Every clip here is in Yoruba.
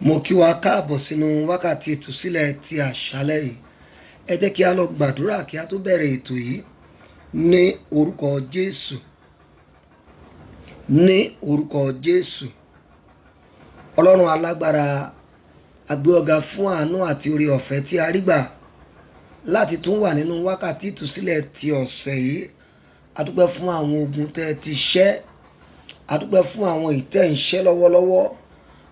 Mo kí wa káàbọ̀ sínú wákàtí ìtúsílẹ̀ ti àṣálẹ́ yìí. Ẹ jẹ́ kí a lọ gbàdúrà kí a tó bẹ̀rẹ̀ ètò yìí ní orúkọ Jésù. Ní orúkọ Jésù. Ọlọ́run alágbára, a gbé ọ̀gá fún àánú àti oore ọ̀fẹ́ tí a rí gbà láti tún wà nínú wákàtí ìtúsílẹ̀ ti ọ̀sẹ̀ yìí. A dúpẹ́ fún àwọn ogun tẹ́ ti ṣẹ́. A dúpẹ́ fún àwọn ìtẹ́ ń ṣẹ́ lọ́wọ́lọ́wọ́.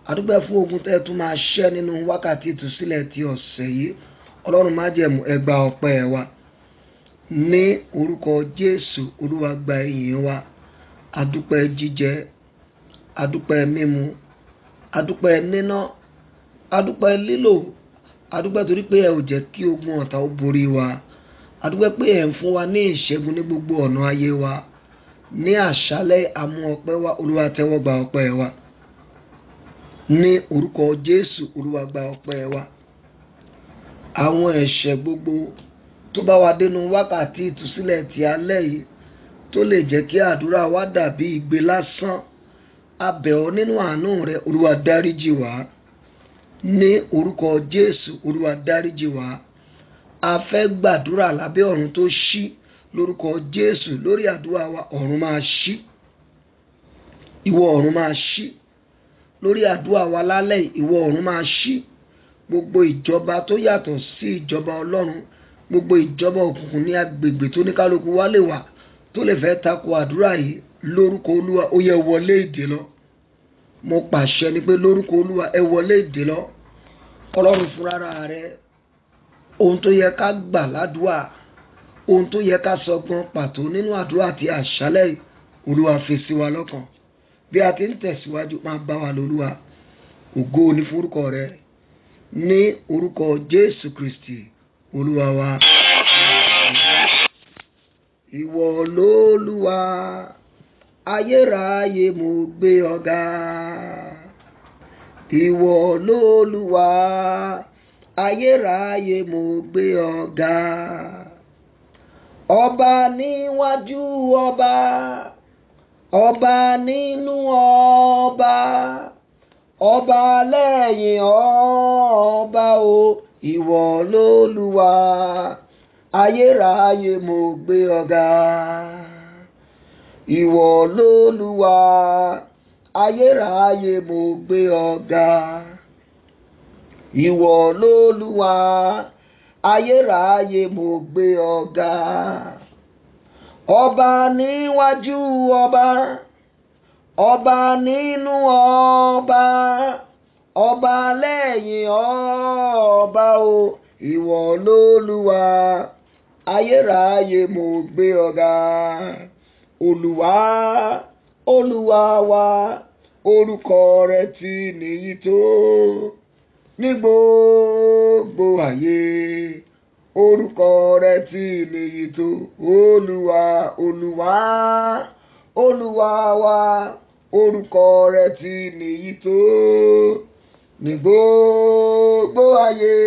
A dúpẹ́ fún ogun tẹ́ tún máa ṣẹ́ nínú wákàtí ìtúsílẹ̀ ti ọ̀sẹ̀ yìí. Ọlọ́run májẹ̀mú, ẹ gba ọpẹ́ wa. Ní orúkọ Jésù, Olúwa gba ìyìn wa. A dúpẹ́ jíjẹ, a dúpẹ́ mímu, a dúpẹ́ níná, a dúpẹ́ lílò, a dúpẹ́ torí pé ẹ ò jẹ́ kí ogun ọ̀tá ó borí wa. A dúpẹ́ pé ẹ ń fún wa ní ìṣẹ́gun ní gbogbo ọ̀nà ayé wa. Ní àṣálẹ́ àmú ọpẹ́ wa, Olúwa tẹ́wọ́ gba ọpẹ́ wa. Ní orúkọ Jésù, Olúwa gba ọpẹ́ wa. Àwọn ẹ̀ṣẹ̀ gbogbo tó bá wa dénú wákàtí ìtúsílẹ̀ ti alẹ́ yìí tó lè jẹ́ kí àdúrà wa dàbí igbe lásán, a bẹ̀ ọ́ nínú àánú rẹ, Olúwa dáríjì wá. Ní orúkọ Jésù, Olúwa dáríjì wá. A fẹ́ gbàdúrà lábẹ́ ọ̀run tó ṣí lórúkọ Jésù. Lórí àdúrà wa, ọ̀run máa ṣí. Ìwọ ọ̀run máa ṣí. Lórí àdúrà wa lálẹ́, ìwọ ọ̀run máa ṣí. Gbogbo ìjọba tó yàtọ̀ sí ìjọba Ọlọ́run, gbogbo ìjọba òkùnkùn ní agbègbè tó ní kálukú wá lè wà tó lè fẹ́ tako àdúrà yìí, lórúkọ Olúwa ó yẹ wọlé ìdè lọ. Mo pàṣẹ ni pé lórúkọ Olúwa ẹ wọlé ìdè lọ. Ọlọ́run fúnra rẹ, ohun tó yẹ ká gbà ládùúà, ohun tó yẹ ká sọ gan pàtó nínú àdúrà àti àṣálẹ́ yìí, Olúwa fi sí wa lọ́kàn. Bí a ti ń tẹ̀síwájú, máa bá wa lólúwa. Ògo ni forúkọ rẹ. Ní orúkọ Jésù Kristi, Olúwa wa. Ìwọ lolúwa, ayérayé mo gbé ọ ga. Ìwọ lolúwa, ayérayé mo gbé ọ ga. Ọba níwájú ọba, ọba nínú ọba, ọba lẹ́yìn ọba o. Ìwọ lolúwa, ayérayé mo gbé ọ ga. Ìwọ lolúwa, ayérayé mo gbé ọ ga. Ìwọ lolúwa, ayérayé mo gbé ọ ga. Ọba níwájú ọba, ọba nínú ọba, ọba lẹ́yìn ọba o. Ìwọ lolúwa, ayérayé mo gbé ọ ga. Olúwa, Olúwa wa, orúkọ rẹ ti níyì tó ní gbogbo ayé. Orúkọ rẹ ti níyì tó. Olúwa, Olúwa, Olúwa wa, orúkọ rẹ ti níyì tó ní gbogbo ayé.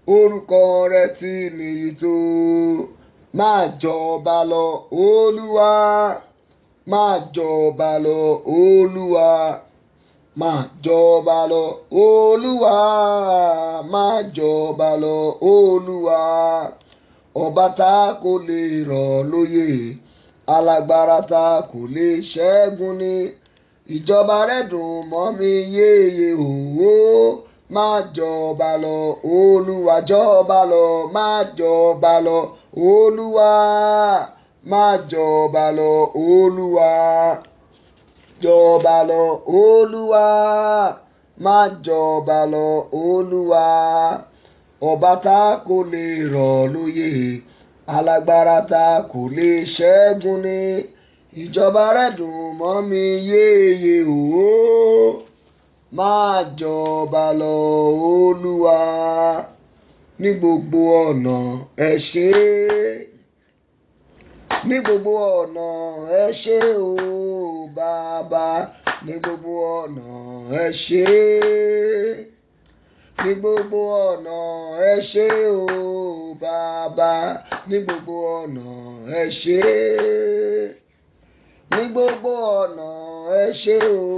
Orúkọ rẹ ti níyì tó. Máa jọba lọ, Olúwa. Máa jọba lọ, Olúwa. Máa jọba lọ, Olúwa. Máa jọba lọ, Olúwa. Ọba tá kò lè rọ̀ lóyè, alágbára tá kò lè ṣẹ́gun ni. Ìjọba rẹ̀ dùn mọ́ mi yéye òwò. Máa jọba lọ, Olúwa. Jọba lọ, máa jọba lọ, Olúwa. Máa jọba lọ, Olúwa. Jọba lọ, Olúwa. Máa jọba lọ, Olúwa. Ọba tá kò lè rọ̀ lóyè, alágbára tá kò lè ṣẹ́gun ni. Ìjọba rẹ̀ dùn mọ́ mi yéye òwò. Máa jọba lọ, Olúwa. Ní gbogbo ọ̀nà ẹ ṣé. Ní gbogbo ọ̀nà ẹ ṣé o Bàbá. Ní gbogbo ọ̀nà ẹ ṣé. Ní gbogbo ọ̀nà ẹ ṣé o Bàbá. Ní gbogbo ọ̀nà ẹ ṣé. Ní gbogbo ọ̀nà ẹ ṣé o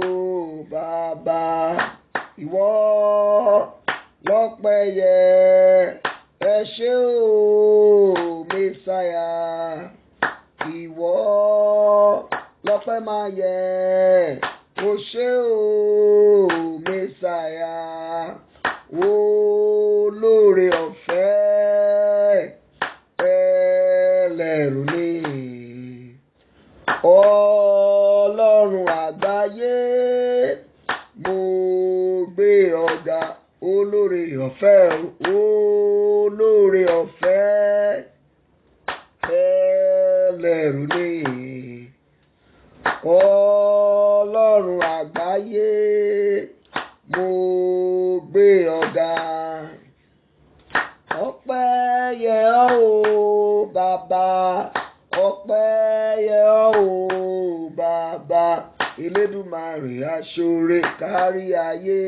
Bàbá. Ìwọ ọpẹ́ yẹ ẹ ṣé o Mèsáyà, ìwọ lọ́pẹ́ máa yẹ, o ṣé o Mèsáyà, olóore ọ̀fẹ́ ẹlẹ́rù ni Ọlọ́run àgbáyé, mo gbé ọ̀gá. Olóore ọ̀fẹ́, olóore ọ̀fẹ́ ẹlẹ́rù ni Ọlọ́run àgbáyé, mo gbé ọ̀gá. Ọpẹ́ yẹ ọ́ o Bàbá, ọpẹ́ yẹ ọ́ o Bàbá, Elédùmarè aṣoore kárí ayé,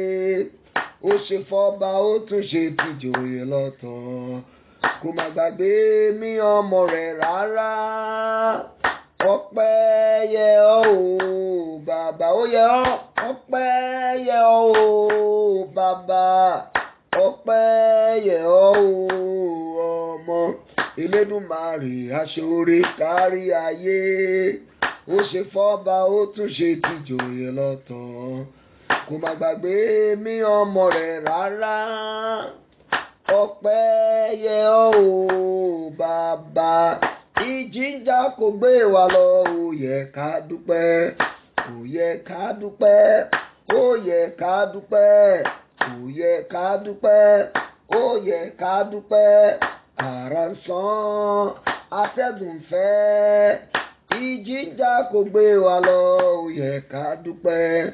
ó ṣe fọ́ba ó tún ṣe tìjòyè lọ́tọ̀, kò má gbàgbé mi ọmọ rẹ̀ rárá. Ọpẹ́ yẹ ọ́ o Bàbá, ó yẹ ọ́. Ọpẹ́ yẹ ọ́ o Bàbá, ọpẹ́ yẹ ọ́ o ọmọ, Elédùmarè aṣoore kárí ayé, ó ṣe fọ́ba ó tún ṣe tìjòyè lọ́tọ̀, kò má gbàgbé mi ọmọ rẹ̀ rárá. Ọpẹ́ yẹ ọ́ o Bàbá, ìjì ń jà kò gbé wa lọ, ó yẹ ká dúpẹ́, ó yẹ ká dúpẹ́, ó yẹ ká dúpẹ́, ó yẹ ká dúpẹ́, ó yẹ ká dúpẹ́. Àrà ń sán atẹ́gùn fẹ́, ìjì ń jà kò gbé wa lọ, ó yẹ ká dúpẹ́,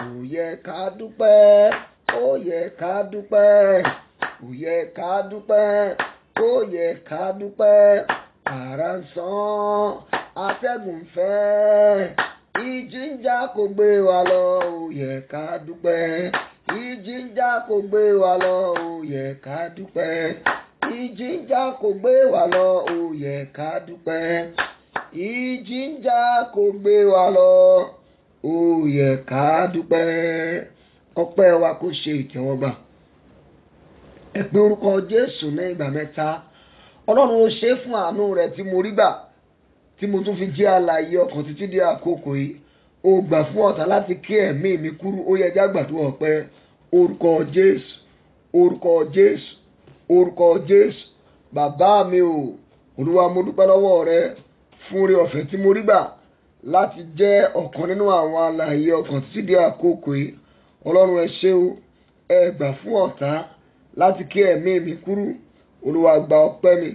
ó yẹ ká dúpẹ́, ó yẹ ká dúpẹ́, ó yẹ ká dúpẹ́, ó yẹ ká dúpẹ́. Àrà ń sán atẹ́gùn fẹ́, ìjì ń jà kò gbé wa lọ, ó yẹ ká dúpẹ́, ìjì ń jà kò gbé wa lọ, ó yẹ ká dúpẹ́, ìjì ń jà kò gbé wa lọ, ó yẹ ká dúpẹ́, ìjì ń jà kò gbé wa lọ, ó yẹ ká dúpẹ́. Ọpẹ́ wa kó ṣe ìtẹ́wọ́gbà. Ẹ pé orúkọ Jésù ní ìgbà mẹ́ta. Ọlọ́run ó ṣe fún àánú rẹ̀ tí mo rí gbà, tí mo tún fi jẹ́ alààyè ọkàn títí dé àkókò yìí. Ó gbà fún ọ̀tá láti ké ẹ̀mí mi kúrú. Ó yẹ jágbàdúrà ọpẹ́. Orúkọ Jésù, orúkọ Jésù, orúkọ Jésù. Bàbá mi o, Olúwa mo dúpẹ́ lọ́wọ́ rẹ fún oore ọ̀fẹ́ tí mo rí gbà láti jẹ́ ọ̀kan nínú àwọn alààyè ọkàn títí dé àkókò yìí. Ọlọ́run ẹ ṣé o, ẹ gbà fún ọ̀tá láti ké ẹ̀mí mi kúrú. Olúwa gba ọpẹ́ mi,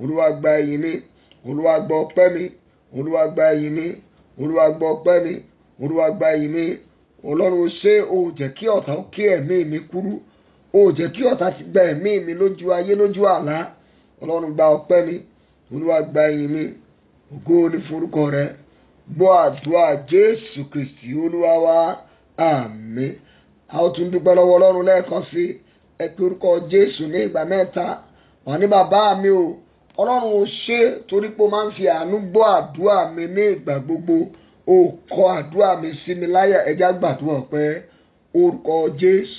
Olúwa gba ìyìn mi, Olúwa gba ọpẹ́ mi, Olúwa gba ìyìn mi, Olúwa gba ọpẹ́ mi, Olúwa gba ìyìn mi. Ọlọ́run ó ṣe, ó jẹ́ kí ọ̀tá ó ké ẹ̀mí mi kúrú, ó jẹ́ kí ọ̀tá ti gba ẹ̀mí mi lójú ayé lójú àlá. Ọlọ́run gba ọpẹ́ mi, Olúwa gba ìyìn mi. Ògo ni fún orúkọ rẹ. Gbọ́ àdúrà Jésù Kristi Olúwa wa, àmín. A ó tún dúpẹ́ lọ́wọ́ Ọlọ́run lẹ́ẹ̀kan sí. Ẹ pé orúkọ Jésù ní ìgbà mẹ́ta. Wọ́n ní bàbá mi o, Ọlọ́run ó ṣe torí pé ó máa ń fi àánú gbọ́ àdúrà mi ní ìgbà gbogbo. Ó kọ àdúrà mi sí mi láyà. Ẹ já gbàdúrà pé orúkọ Jésù,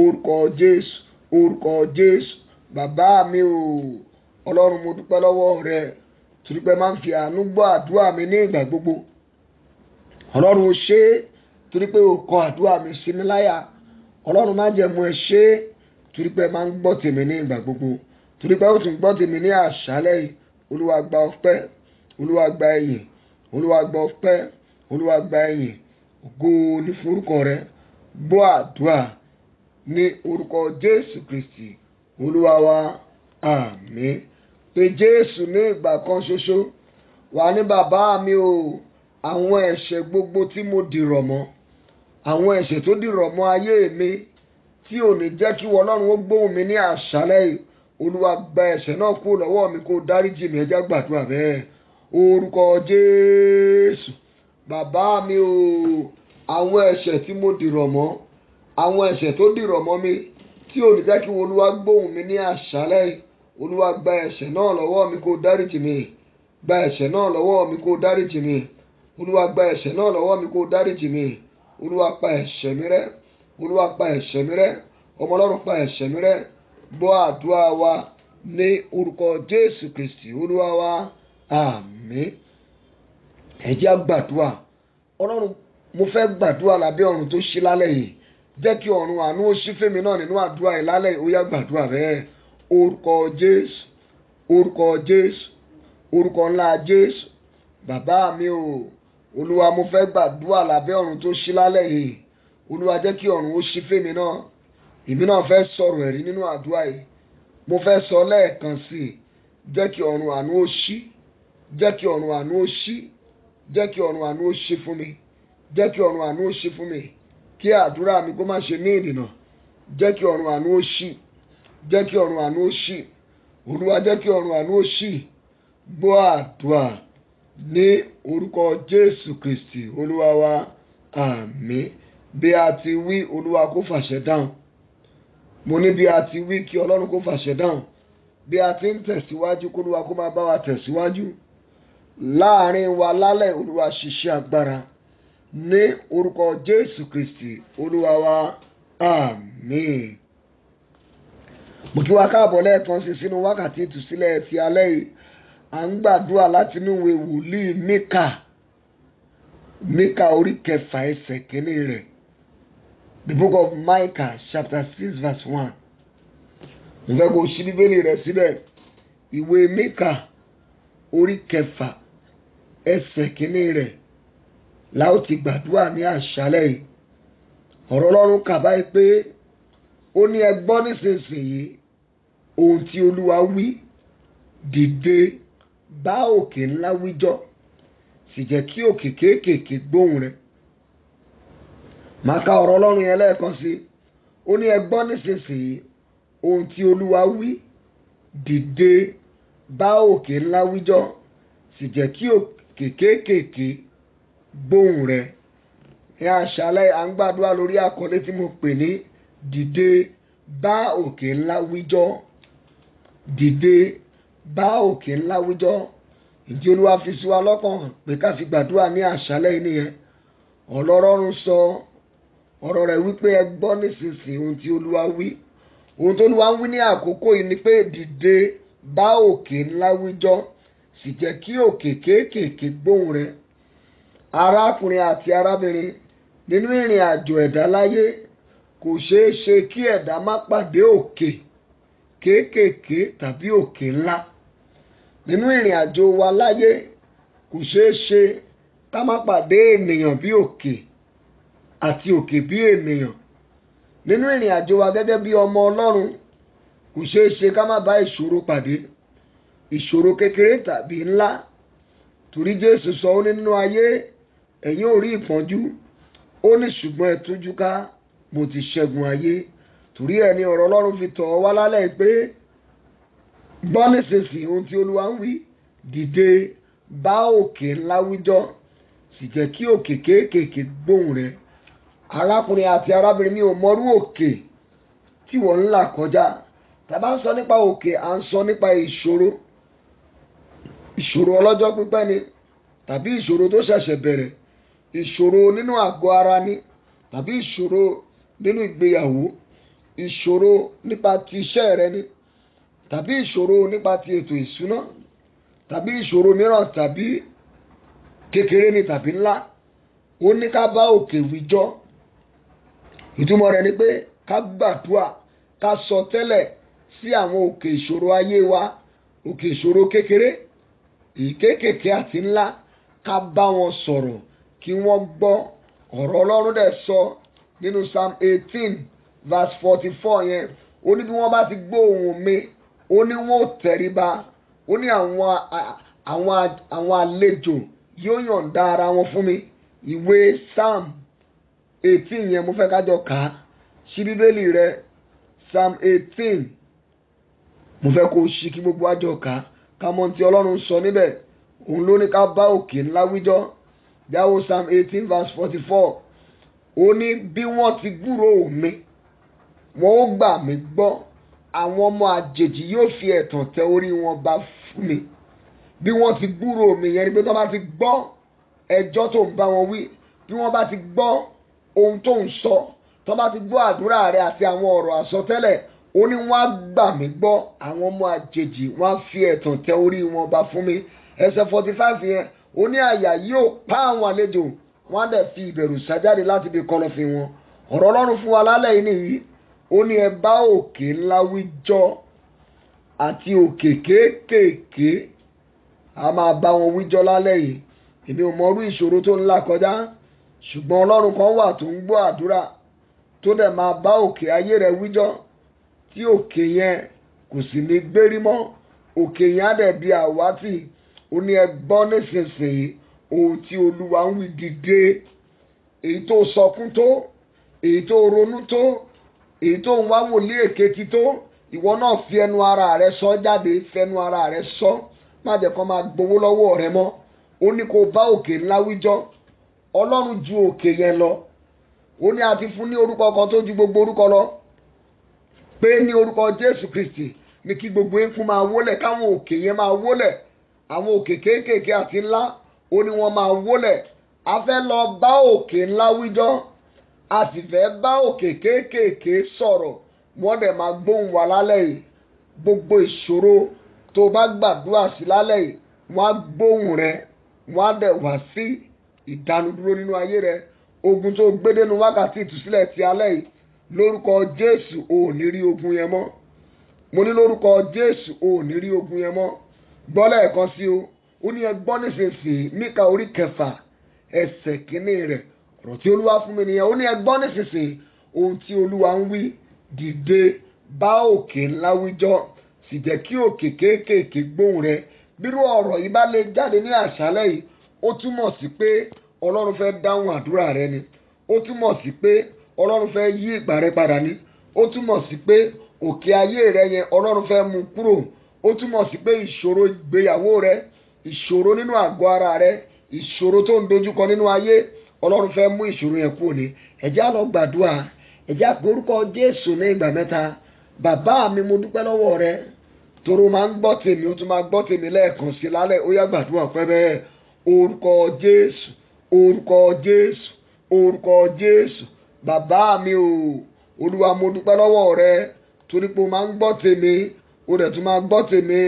orúkọ Jésù, orúkọ Jésù. Bàbá mi o, Ọlọ́run mo dúpẹ́ lọ́wọ́ rẹ torí pé máa ń fi àánú gbọ́ àdúrà mi ní ìgbà gbogbo. Ọlọ́run ó ṣe torí pé ó kọ àdúrà mi sí mi láyà. Ọlọ́run má jẹ́ mú ẹ ṣe torí pé máa ń gbọ́ tèmi ní ìgbà gbogbo, torí pé ó tún gbọ́ tèmi ní àṣálẹ́ yìí. Olúwa gba ọpẹ́, Olúwa gba ìyìn, Olúwa gba ọpẹ́, Olúwa gba ìyìn. Ògo ni fún orúkọ rẹ. Gbọ́ àdúrà ní orúkọ Jésù Kristi Olúwa wa, àmín. Pé Jésù ní ìgbà kan ṣoṣo. Wà ní bàbá mi o, àwọn ẹ̀ṣẹ̀ gbogbo tí mo dìrọ̀ mọ́, àwọn ẹ̀ṣẹ̀ tó dìrọ̀ mọ́ ayé mi tí ò ní jẹ́ kí Ọlọ́run ó gbóhùn mi ní àṣálẹ́ yìí. Olúwa gba ẹ̀ṣẹ̀ náà kúrò lọ́wọ́ mi kó dáríjì mi. Ẹ jẹ́ gbàdúrà bẹ́ẹ̀. Orúkọ Jésù. Bàbá mi o, àwọn ẹ̀ṣẹ̀ tí mo dìrọ̀ mọ́, àwọn ẹ̀ṣẹ̀ tó dìrọ̀ mọ́ mi tí ò ní jẹ́ kí Olúwa gbóhùn mi ní àṣálẹ́ yìí. Olúwa gba ẹ̀ṣẹ̀ náà lọ́wọ́ mi kó dáríjì mi. Gba ẹ̀ṣẹ̀ náà lọ́wọ́ mi kó dáríjì mi. Olúwa gba ẹ̀ṣẹ̀ náà lọ́wọ́ mi kó dáríjì mi. Olúwa pa ẹ̀ṣẹ̀ mi rẹ́. Olúwa pa ẹ̀ṣẹ̀ mi rẹ́. ọmọ Ọlọ́run pa ẹ̀ṣẹ̀ mi rẹ́. Gbọ́ àdúrà wa ní orúkọ Jésù Kristi Olúwa wa. Àmín. Ẹ jẹ́ á gbàdúrà. Ọlọ́run, mo fẹ́ gbàdúrà lábẹ́ ọ̀run tó ṣí lálẹ́ yìí. Jẹ́ kí ọ̀run àánú ó ṣí fèmí náà nínú àdúrà yìí lálẹ́ yìí. Ó yá gbàdúrà bẹ́ẹ̀. Orúkọ Jésù, orúkọ Jésù, orúkọ ńlá Jésù. Bàbá mi o, Olúwa, mo fẹ́ gbàdúrà lábẹ́ ọ̀run tó ṣí lálẹ́ yìí. Olúwa, jẹ́ kí ọ̀run ó ṣí fèmí náà. Èmi náà fẹ́ sọ̀rọ̀ ẹ̀rí nínú àdúrà yìí. Mo fẹ́ sọ lẹ́ẹ̀kan sí i. Jẹ́ kí ọ̀run àánú ó ṣí. Jẹ́ kí ọ̀run àánú ó ṣí. Jẹ́ kí ọ̀run àánú ó ṣí fún mi. Jẹ́ kí ọ̀run àánú ó ṣí fún mi. Kí àdúrà mi kó má ṣe ní ìdènà. Jẹ́ kí ọ̀run àánú ó ṣí. Jẹ́ kí ọ̀run àánú ó ṣí. Olúwa, jẹ́ kí ọ̀run àánú ó ṣí. Gbọ́ àdúrà ní orúkọ Jésù Kristi Olúwa wa. Àmín. Bí a ti wí, Olúwa kó fàṣẹ dáhùn. Mo ní bí a ti wí, kí Ọlọ́run kó fàṣẹ dáhùn. Bí a ti ń tẹ̀síwájú, kó Olúwa kó máa bá wa tẹ̀síwájú. Láàárín wa lálẹ́, Olúwa ṣiṣẹ́ agbára ní orúkọ Jésù Kristi Olúwa wa. Àmín. Mo kí wa káàbọ̀ lẹ́ẹ̀kan sí sínú wákàtí ìtúsílẹ̀ ti alẹ́ yìí. À ń gbàdúrà láti inú ìwé wòlíì Míkà orí 6 ẹsẹ̀ kìíní rẹ̀. The book of Micah chapter 6 verse 1. Mo fẹ́ kó ṣí bíbélì rẹ̀ síbẹ̀. Ìwé Míkà orí 6 ẹsẹ̀ kìíní rẹ̀ la ó ti gbàdúrà ní àṣálẹ́ yìí. Ọ̀rọ̀ Ọlọ́run kà báyìí pé ó ní ẹ gbọ́ nísinsìnyí ohun tí Olúwa wí. Dìde, bá òkè ńlá wíjọ́, sì jẹ́ kí òkè kéékèèké gbóhùn rẹ̀. Màá ka ọ̀rọ̀ Ọlọ́run yẹn lẹ́ẹ̀kan sí. Ó ní ẹ gbọ́ nísinsìnyí ohun tí Olúwa wí. Dìde, bá òkè ńlá wíjọ́, sì jẹ́ kí òkè kéékèèké gbóhùn rẹ̀. Ní àṣálẹ́ à ń gbàdúrà lórí àkọlé tí mo pè ní dìde, bá òkè ńlá wíjọ́. Dìde, bá òkè ńlá wíjọ́. Ìdí Olúwa fi sí wa lọ́kàn pé ká fi gbàdúrà ní àṣálẹ́ yìí nìyẹn. Ọlọ́run sọ ọ̀rọ̀ rẹ̀ wípé ẹ gbọ́ nísinsìnyí ohun tí Olúwa wí. Ohun tó Olúwa ń wí ní àkókò yìí ni pé dìde, bá òkè ńlá wíjọ́, sì jẹ́ kí òkè kéékèèké gbóhùn rẹ̀. Arákùnrin àti arábìnrin, nínú ìrìn àjò ẹ̀dá láyé, kò ṣeé ṣe kí ẹ̀dá má pàdé òkè kéékèèké tàbí òkè ńlá. Nínú ìrìn àjò wa láyé, kò ṣeé ṣe ká má pàdé ènìyàn bí òkè àti òkè bí ènìyàn. Nínú ìrìn àjò wa gẹ́gẹ́ bí ọmọ Ọlọ́run, kò ṣeé ṣe ká má bá ìṣòro pàdé. Ìṣòro kékeré tàbí ńlá. Torí Jésù sọ ó nínú ayé ẹ̀yin ò rí ìpọ́njú. Ó ní ṣùgbọ́n ẹ tújú ká, mo ti ṣẹ́gun ayé. Torí ẹ̀ ni ọ̀rọ̀ Ọlọ́run fi tọ̀ ọ́ wá lálẹ́ pé gbọ́ nísinsìnyí ohun tí Olúwa ń wí. Dìde, bá òkè ńlá wíjọ́, sì jẹ́ kí òkè kéékèèké gbóhùn rẹ̀. Arákùnrin àti arábìnrin, mi ò mọrú òkè tí wọ́n ń là kọjá. Tàbá ń sọ nípa òkè, à ń sọ nípa ìṣòro. Ìṣòro ọlọ́jọ́ pípẹ́ ni, tàbí ìṣòro tó ṣẹ̀ṣẹ̀ bẹ̀rẹ̀. Ìṣòro nínú àgọ́ ara ni, tàbí ìṣòro nínú ìgbéyàwó. Ìṣòro nípa ti iṣẹ́ rẹ ni, tàbí ìṣòro nípa ti ètò ìṣúná, tàbí ìṣòro mìíràn, tàbí kékeré ni tàbí ńlá. Ó ní ká bá òkè wíjọ́. Ìtumọ̀ rẹ̀ ni pé ká gbàdúrà, ká sọ tẹ́lẹ̀ sí àwọn òkè ìṣòro ayé wa. Òkè ìṣòro kékeré, kéékèèké àti ńlá, ká bá wọn sọ̀rọ̀ kí wọ́n gbọ́. Ọ̀rọ̀ Ọlọ́run dẹ̀ sọ nínú Psalm 18 verse 44 yẹn. Ó ní bí wọ́n bá ti gbọ́ ohùn mi, ó ní wọ́n ò tẹríba. Ó ní àwọn àlejò yóò yọ̀ǹda ara wọn fún mi. Ìwé Psalm 18 yẹn mo fẹ́ ká jọ kà á. Ṣí bíbélì rẹ, Psalm 18. Mo fẹ́ kó ṣí kí gbogbo àjọ kà á. Ká mọ̀ tí Ọlọ́run sọ níbẹ̀. Òun ló ní ká bá òkè ńlá wíjọ́. Jáwó Psalm 18 verse 44. Ó ní bí wọ́n ti gbúròó mi, wọ́n ó gbà mí gbọ́. Àwọn ọmọ àjèjì yóò fi ẹ̀tàn tẹ orí wọn ba fún mi. Bí wọ́n ti gbúròó mi yẹn ni pé tí wọ́n bá ti gbọ́ ẹjọ́ tó ń bá wọn wí, bí wọ́n bá ti gbọ́ ohun tó ń sọ, tó bá ti gbọ́ àdúrà rẹ àti àwọn ọ̀rọ̀ àsọtẹ́lẹ̀ ó ní wọ́n á gbà mí gbọ́, àwọn ọmọ àjèjì wọ́n á fi ẹ̀tàn tẹ orí wọn ba fún mi. ẹsẹ̀ 45 yẹn ó ní àyà yóò pa àwọn àlejò, wọ́n á dẹ̀ fi ìbẹ̀rù sájáde láti ibi kọ̀lọ̀fín wọn. ọ̀rọ̀ Ọlọ́run fún wa lálẹ́ yìí nìyí, ó ní ẹ bá òkè ńlá wíjọ́ àti òkè kéékèèké, a máa bá wọn wíjọ́ lálẹ́ yìí. èmi ò mọrú ìṣòro tó ń là kọjá, ṣùgbọ́n Ọlọ́run kan wà tó ń gbọ́ àdúrà tó dẹ̀ máa bá òkè ayé rẹ wíjọ́, tí òkè yẹn kò sì ní gbérí mọ́. òkè yẹn á dẹ̀ di àwátì. ó ní ẹ gbọ́ nísinsìnyí ohun tí Olúwa ń wí, dìde. èyí tó sọkún tó, èyí tó ronú tó, èyí tó ń wá wòlíì èké ti tó, ìwọ náà fi ẹnu ara rẹ sọ jáde, fẹnu ara rẹ sọ, má jẹ́ kó máa gbowó lọ́wọ́ rẹ mọ́. ó ní kó bá òkè ńlá wíjọ́. Ọlọ́run ju òkè yẹn lọ. ó ní a ti fún ní orúkọ kan tó ju gbogbo orúkọ lọ, pé ní orúkọ Jésù Kristi ní kí gbogbo eékún máa wólẹ̀, káwọn òkè yẹn máa wólẹ̀, àwọn òkè kéékèèké àti ńlá ó ní wọ́n máa wólẹ̀. a fẹ́ lọ bá òkè ńlá wíjọ́, a sì fẹ́ bá òkè kéékèèké sọ̀rọ̀, wọ́n dẹ̀ máa gbóhùn wa lálẹ́ yìí. gbogbo ìṣòro tó bá gbàdúrà sí lálẹ́ yìí, wọ́n á gbóhùn rẹ, wọ́n á dẹ̀ wá sí ìdánudúró nínú ayé rẹ. ogun tó gbédénu wákàtí ìtúsílẹ̀ ti alẹ́ yìí, lórúkọ Jésù ò ní rí ogun yẹn mọ́. mo ní lórúkọ Jésù ò ní rí ogun yẹn mọ́. gbọ́ lẹ́ẹ̀kan sí o, ó ní ẹ gbọ́ nísinsìnyí, Míkà orí 6 ẹsẹ̀ 1 rẹ̀, ọ̀rọ̀ tí Olúwa fún mi nìyẹn. ó ní ẹ gbọ́ nísinsìnyí ohun tí Olúwa ń wí, dìde bá òkè ńlá wíjọ́, sì jẹ́ kí òkè kéékèèké gbóhùn rẹ. bírú ọ̀rọ̀ yìí bá lè jáde ní àṣálẹ́ yìí, ó túmọ̀ sí pé Ọlọ́run fẹ́ dáhùn àdúrà rẹ ni. ó túmọ̀ sí pé Ọlọ́run fẹ́ yí ìgbà rẹ padà ni. ó túmọ̀ sí pé òkè ayé rẹ yẹn Ọlọ́run fẹ́ mú kúrò. ó túmọ̀ sí pé ìṣòro ìgbéyàwó rẹ, ìṣòro nínú àgọ́ ara rẹ, ìṣòro tó ń dojúkọ nínú ayé, Ọlọ́run fẹ́ mú ìṣòro yẹn kúrò ní. ẹ jẹ́ á lọ gbàdúrà, ẹ jẹ́ á pe orúkọ Jésù ní ìgbà 3. bàbá mi, mo dúpẹ́ lọ́wọ́ rẹ toro máa ń gbọ́ tèmi, ó tún máa gbọ́ tèmi lẹ́ẹ̀kan sí lálẹ́. ó yá gbàdúrà pẹ́ bẹ́ẹ̀. orúkọ Jésù, orúkọ Jésù, orúkọ Jésù. bàbá mi o, Olúwa mo dúpẹ́ lọ́wọ́ rẹ torí pé o máa ń gbọ́ tèmi, ó dẹ̀ tún máa gbọ́ tèmi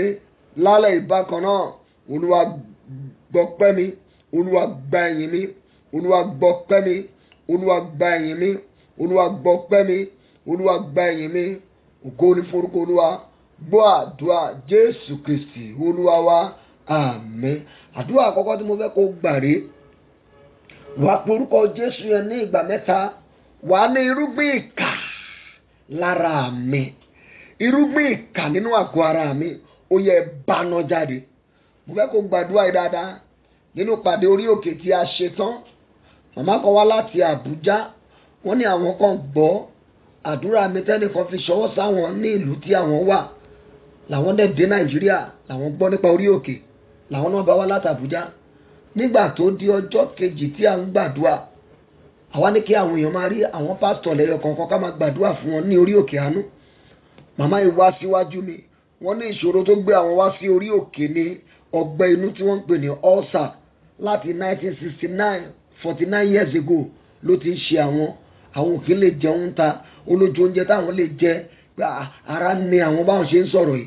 lálẹ́ ìbákan náà. Olúwa gbọpẹ́ mi, Olúwa gba ẹ̀yìn mi, Olúwa gbọpẹ́ mi, Olúwa gba ẹ̀yìn mi, Olúwa gbọpẹ́ mi, Olúwa gba ẹ̀yìn mi. ògo ni forúkọ Olúwa. gbọ́ àdúrà Jésù Kristi Olúwa wa, àmín. àdúrà àkọ́kọ́ tí mo fẹ́ kó gbàrí, wà á pe orúkọ Jésù yẹn ní ìgbà 3. wà á ní irúgbìn ìkà lára mi, irúgbìn ìkà nínú àgọ́ ara mi, ó yẹ báná jáde. mo fẹ́ kó gbàdúrà yìí dáadáa. nínú pàdé orí òkè tí a ṣe tán, màmá kan wá láti Àbújá, wọ́n ní àwọn kan gbọ́ àdúrà mi tẹ́nìkan fi ṣọwọ́ sáwọn ní ìlú tí àwọn wà, làwọn dẹ̀ dé Nàìjíríà, làwọn gbọ́ nípa orí òkè, làwọn náà bá wá láti Àbújá. nígbà tó di ọjọ́ kejì tí a ń gbàdúrà, àwa ní kí àwọn èèyàn máa rí àwọn pásítọ̀ lẹ́yọ kọ̀ọ̀kan ká máa gbàdúrà fún wọn ní orí òkè àánú. màmá yìí wá síwájú mi, wọ́n ní ìṣòro tó gbé àwọn wá sí orí òkè ní ọgbẹ́ inú tí wọ́n ń pè ní ulcer. láti 1969, 49 years ago ló ti ń ṣe àwọn òkè lè jẹun ta, olójú oúnjẹ táwọn lè jẹ, pé ara ní àwọn báwọn ṣe ń sọ̀rọ̀ yìí.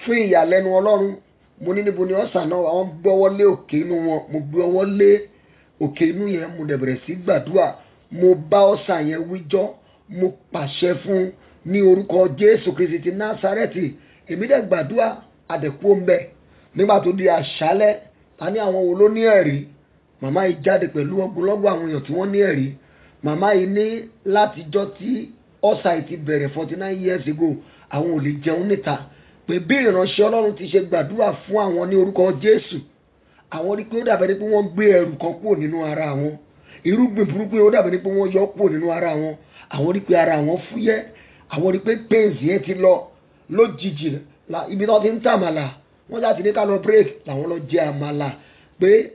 fún ìyàlẹ́nu Ọlọ́run, mo ní níbo ni ọ̀sà náà, àwọn gbọ́wọ́ lé òkè inú wọn, mo gbé ọwọ́ lé òkè inú yẹn, mo dẹ̀ bẹ̀rẹ̀ sí gbàdúrà. mo bá ọ̀sà yẹn wíjọ́, mo pàṣẹ fún ní orúkọ Jésù Kristi ti Násárẹ́tì. èmi dẹ̀ gbàdúrà, àdẹ̀kú ọ̀nbẹ. nígbà tó di àṣálẹ́, a ní àwọn wo ló ní ẹ̀rí. màmá yìí jáde pẹ̀lú ọgbọ̀lọ́gbọ̀ àwọn èèyàn tí wọ́n ní ẹ̀rí. màmá yìí ní látijọ́ tí ọ̀sà yìí ti bẹ̀rẹ̀ 49 years ago, àwọn ò lè jẹun níta, pé bí ìránṣẹ́ Ọlọ́run ti ṣe gbàdúrà fún àwọn ní orúkọ Jésù, àwọn rí pé ó dàbẹ̀ ní pé wọ́n gbé ẹrù kan kúrò nínú ara wọn. irúgbìn burúkú ó dàbẹ̀ ní pé wọ́n yọ kúrò nínú ara wọn. àwọn rí pé ara wọn fúyẹ́, àwọn rí pé pains yẹn ti lọ lójijì. ibi tó ti ń tà àmàlà, wọ́n já ti ní ká lọ break, làwọn lọ jẹ àmàlà. pé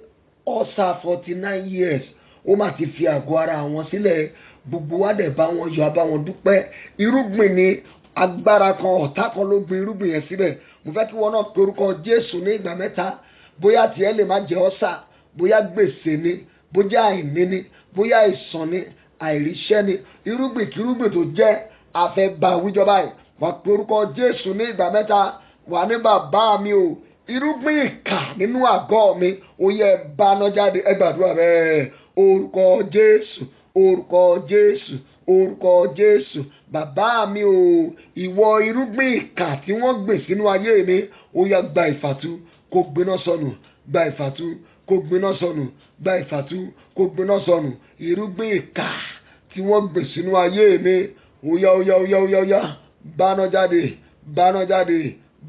ọ̀sà 49 years ó má ti fi àgọ́ ara wọn sílẹ̀. gbogbo wa dẹ̀ bá wọn yọ, abá wọn dúpẹ́. irúgbìn ni agbára kan, ọ̀tá kan ló gbin irúgbìn yẹn síbẹ̀. mo fẹ́ kí wọn náà pe orúkọ Jésù ní ìgbà 3. bóyá tiẹ̀ lè má jẹ ọ̀sà, bóyá gbèsè ni, bóyá àìní ni, bóyá àìsàn ni, àìríṣẹ́ ni, irúgbìn kírúgbìn tó jẹ́ afẹ́bà wíjọba yìí, wà pé orúkọ Jésù ní ìgbà mẹ́ta, wà ní bàbá mi o, irúgbìn ìkà nínú àgọ́ mi ó yẹ báná jáde. Ẹ gbàdúrà bẹ́ẹ̀, orúkọ Jésù, orúkọ Jésù, orúkọ Jésù. Bàbá mi o, ìwọ irúgbìn ìkà tí wọ́n gbìn sínú ayé mi ó yẹ gba ìfàtú kó gbiná sọnù, gba ìfàtú kó gbiná sọnù, gba ìfàtú kó gbiná sọnù. Irúgbìn ìkà tí wọ́n gbìn sínú ayé mi ó yá báná jáde, báná jáde,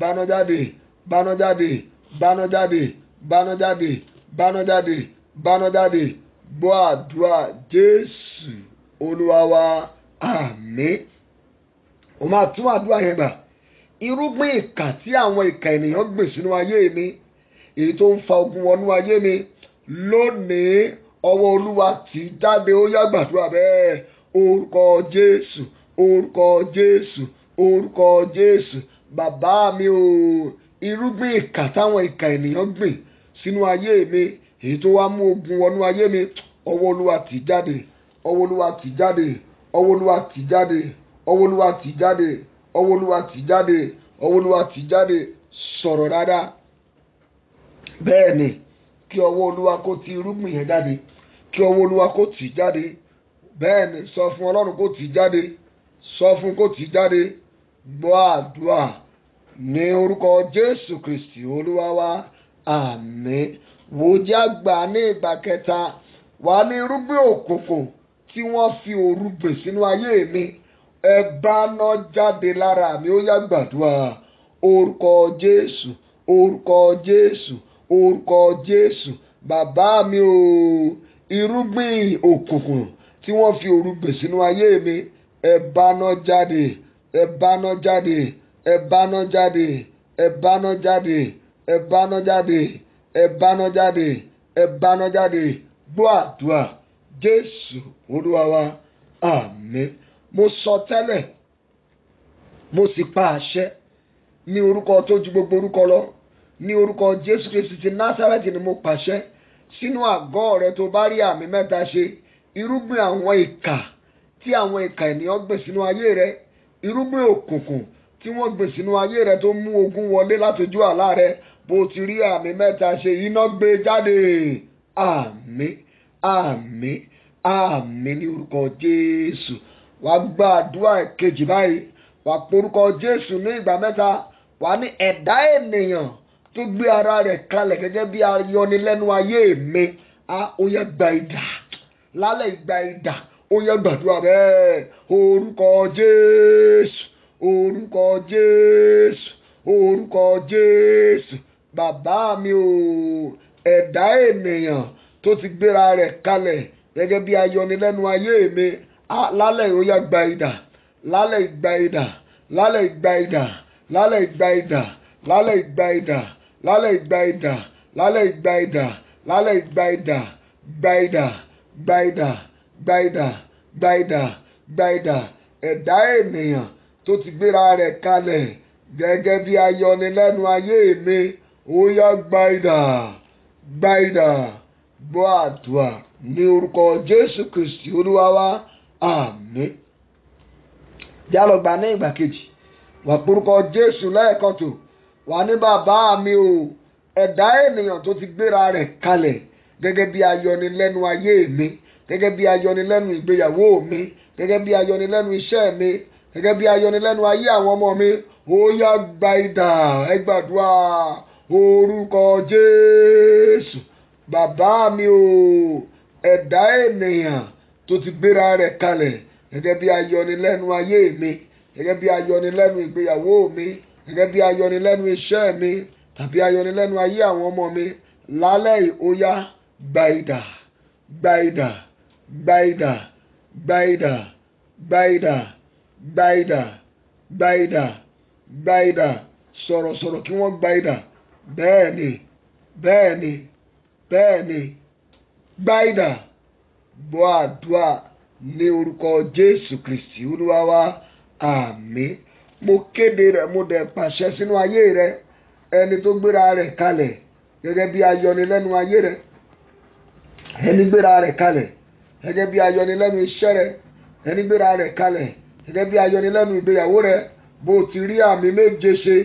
báná jáde, báná jáde, báná jáde, báná jáde, báná jáde, báná jáde. Gbọ́ àdúrà Jésù Olúwa wa, àmín. O máa tún àdúrà yẹn gbà. Irúgbìn ìkà tí àwọn ìkà ènìyàn gbìn sínú ayé mi, èyí tó ń fa ogun wọnú ayé mi, lónìí ọwọ́ Olúwa tì jáde. Ó yá gbàdúrà bẹ́ẹ̀, orúkọ Jésù, orúkọ Jésù, orúkọ Jésù. Bàbá mi o, irúgbìn ìkà táwọn ìkà ènìyàn gbìn sínú ayé mi, èyí tó wá mú ogun wọnú ayé mi, ọwọ́ Olúwa tì jáde, ọwọ́ Olúwa tì jáde, ọwọ́ Olúwa tì jáde, ọwọ́ Olúwa tì jáde, ọwọ́ Olúwa tì jáde, ọwọ́ Olúwa tì jáde. Sọ̀rọ̀ dáadáa. Bẹ́ẹ̀ ni, kí ọwọ́ Olúwa kó ti irúgbìn yẹn jáde, kí ọwọ́ Olúwa kó tì jáde. Bẹ́ẹ̀ ni, sọ fún Ọlọ́run kó tì jáde, sọ fún kó tì jáde. Gbọ́ àdúrà ní orúkọ Jésù Kristi Olúwa wa, àmín. Wò jẹ́ àgbà ní ìgbà kẹta, wà ní irúgbìn òkùnkùn tí wọ́n fi òru gbìn sínú ayé mi, ẹ báná jáde lára mi. Ó yá gbàdúrà, orúkọ Jésù, orúkọ Jésù, orúkọ Jésù. Bàbá mi o, irúgbìn òkùnkùn tí wọ́n fi òru gbìn sínú ayé mi, ẹ báná jáde, ẹ báná jáde, ẹ báná jáde, ẹ báná jáde, ẹ báná jáde, ẹ báná jáde, ẹ báná jáde. Gbọ́ àdúrà Jésù Olúwa wa, àmín. Mo sọ tẹ́lẹ̀, mo sì pa àṣẹ ní orúkọ tó ju gbogbo orúkọ lọ, ní orúkọ Jésù Kristi ti Násárẹ́tì ni mo pàṣẹ sínú àgọ́ rẹ. Tó bá rí àmì mẹ́ta ṣe, irúgbìn àwọn ìkà tí àwọn ìkà ènìyàn gbìn sínú ayé rẹ, irúgbìn òkùnkùn tí wọ́n gbìn sínú ayé rẹ tó mú ogun wọlé látojú àlá rẹ, bó ti rí àmì mẹ́ta ṣe, iná gbé jáde. Àmín, àmín, àmín ní orúkọ Jésù. Wà gba àdúrà kejì báyìí, wà porúkọ Jésù ní ìgbà mẹ́ta, wà ní ẹ̀dá ènìyàn tó gbé ara rẹ̀ kalẹ̀ gẹ́gẹ́ bí ayọnilẹ́nu ayé mi, ó yẹ gba idà lálẹ́, ìgbà idà. Ó yẹ gbàdúrà bẹ́ẹ̀, orúkọ Jésù, orúkọ Jésù, orúkọ Jésù. Bàbá mi o, ẹ̀dá ènìyàn tó ti gbéra rẹ̀ kalẹ̀ gẹ́gẹ́ bí ayọnilẹ́nu ayé mi, lálẹ́ ó yá gba idà, lálẹ́ ìgbà idà, lálẹ́ ìgbà idà, lálẹ́ ìgbà idà, lálẹ́ ìgbà idà, lálẹ́ ìgbà idà, lálẹ́ ìgbà idà, lálẹ́ ìgbà idà. Gba idà, gba idà, gba idà, gba idà, gba idà. Ẹ̀dá ènìyàn tó ti gbéra rẹ̀ kalẹ̀ gẹ́gẹ́ bí ayọnilẹ́nu ayé mi, ó yá gba idà, gba idà. Gbọ́ àdúrà ní orúkọ Jésù Kristi Olúwa wa, àmín. Jálọ̀gbà ní ìgbà kejì, wà porúkọ Jésù lẹ́ẹ̀kan tó, wà ní bàbá mi o, ẹ̀dá ènìyàn tó ti gbéra rẹ̀ kalẹ̀ gẹ́gẹ́ bí ayọnilẹ́nu ayé mi, gẹ́gẹ́ bí ayọnilẹ́nu ìgbéyàwó mi, gẹ́gẹ́ bí ayọnilẹ́nu iṣẹ́ mi, gẹ́gẹ́ bí ayọnilẹ́nu ayé àwọn ọmọ mi, ó yá gba idà. Ẹ gbàdúrà, orúkọ Jésù. Bàbá mi o, ẹ̀dá ènìyàn tó ti gbéra rẹ̀ kalẹ̀ gẹ́gẹ́ bí ayọnilẹ́nu ayé mi, gẹ́gẹ́ bí ayọnilẹ́nu ìgbéyàwó mi, gẹ́gẹ́ bí ayọnilẹ́nu iṣẹ́ mi, tàbí ayọnilẹ́nu ayé àwọn ọmọ mi, lálẹ́ yìí ó yá gba idà, gba idà, gba idà, gba idà, gba idà, gba idà, gba idà, gba idà. Sọ̀rọ̀ kí wọ́n gba idà. Bẹ́ẹ̀ ni, bẹ́ẹ̀ ni, bẹ́ẹ̀ ni, gba idà. Gbọ́ àdúrà ní orúkọ Jésù Kristi Olúwa wa, àmín. Mo kéde rẹ̀, mo dẹ̀ pàṣẹ sínú ayé rẹ, ẹni tó gbéra rẹ̀ kalẹ̀ gẹ́gẹ́ bí ayọnilẹ́nu ayé rẹ, ẹni gbéra rẹ̀ kalẹ̀ gẹ́gẹ́ bí ayọnilẹ́nu iṣẹ́ rẹ, ẹni gbéra rẹ̀ kalẹ̀ gẹ́gẹ́ bí ayọnilẹ́nu ìgbéyàwó rẹ, bó ti rí àmì méje ṣe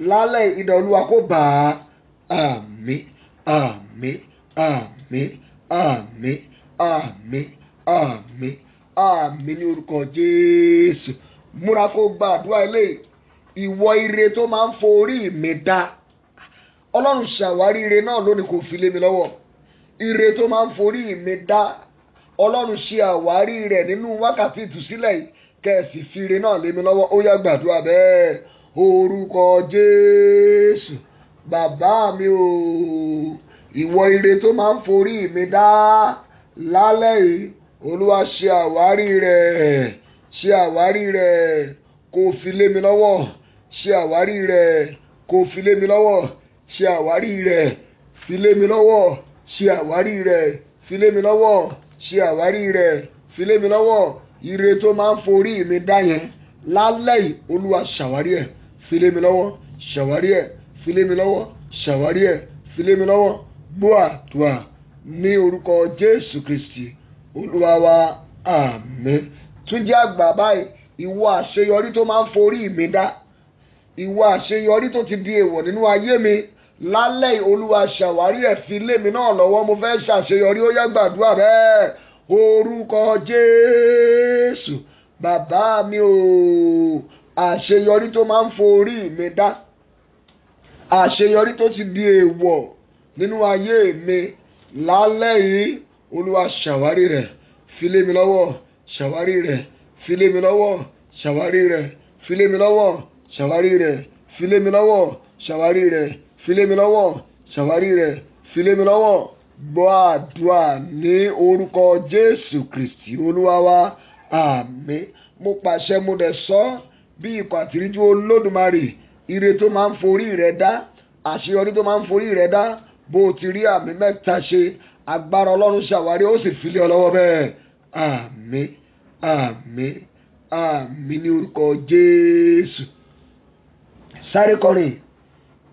lálẹ́ idà Olúwa kó bà á. Àmín, àmín, àmín, àmín, àmín, àmín, àmín ní orúkọ Jésù. Múra kó gba àdúrà eléyìí. Ìwọ ire tó máa ń forí mi dá, Ọlọ́run ṣàwárí ire náà lónìí kò fi lé mi lọ́wọ́. Ire tó máa ń forí mi dá, Ọlọ́run ṣe àwárí rẹ̀ nínú wákàtí ìtúsílẹ̀ yìí, kẹ̀sì fi ire náà lé mi lọ́wọ́. Ó yá gbàdúrà bẹ́ẹ̀. Orúkọ Jésù. Bàbá mi o, ìwọ ire tó máa ń forí mi dá lálẹ́ yìí, Olúwa ṣe àwárí rẹ̀, ṣe àwárí rẹ̀, kó fi lé mi lọ́wọ́, ṣe àwárí rẹ̀, kó fi lé mi lọ́wọ́, ṣe àwárí rẹ̀, fi lé mi lọ́wọ́, ṣe àwárí rẹ̀, fi lé mi lọ́wọ́, ṣe àwárí rẹ̀, fi lé mi lọ́wọ́. Ire tó máa ń forí mi dá yẹn lálẹ́ yìí, Olúwa ṣàwárí ẹ̀, fi lé mi lọ́wọ́, ṣàwárí ẹ̀, fi lé mi lọ́wọ́, ṣàwárí ẹ̀, fi lé mi lọ́wọ́. Gbọ́ àdúrà ní orúkọ Jésù Kristi Olúwa wa. Àmín. Tún jẹ́ àgbà báyìí. Ìwọ àṣeyọrí tó máa ń forí mi dá, ìwọ àṣeyọrí tó ti di èèwọ̀ nínú ayé mi lálẹ́ Olúwa ṣàwárí ẹ̀, fi lé mi náà lọ́wọ́. Mo fẹ́ ṣàṣeyọrí. Ó yá gbàdúrà bẹ́ẹ̀. Orúkọ Jésù. Bàbá mi o, àṣeyọrí tó máa ń forí mi dá, àṣeyọrí tó ti di èèwọ̀ nínú ayé mi lálẹ́ yìí, Olúwa ṣàwárí rẹ̀, fi lé mi lọ́wọ́, ṣàwárí rẹ̀, fi lé mi lọ́wọ́, ṣàwárí rẹ̀, fi lé mi lọ́wọ́, ṣàwárí rẹ̀, fi lé mi lọ́wọ́, ṣàwárí rẹ̀, fi lé mi lọ́wọ́, ṣàwárí rẹ̀, fi lé mi lọ́wọ́. Gbọ́ àdúrà ní orúkọ Jésù Kristi Olúwa wa. Àmín. Mo pàṣẹ, mo dẹ̀ sọ bí ikọ̀ àtìríjú Olódùmarè, ire tó máa ń forí rẹ̀ dá, àṣeyọrí tó máa ń forí rẹ̀ dá, bó ti rí àmì mẹ́ta ṣe, agbára Ọlọ́run ṣàwárí, ó sì fi lé ọ lọ́wọ́ bẹ́ẹ̀. Àmín, àmín, àmín ní orúkọ Jésù. Sáré kọrin.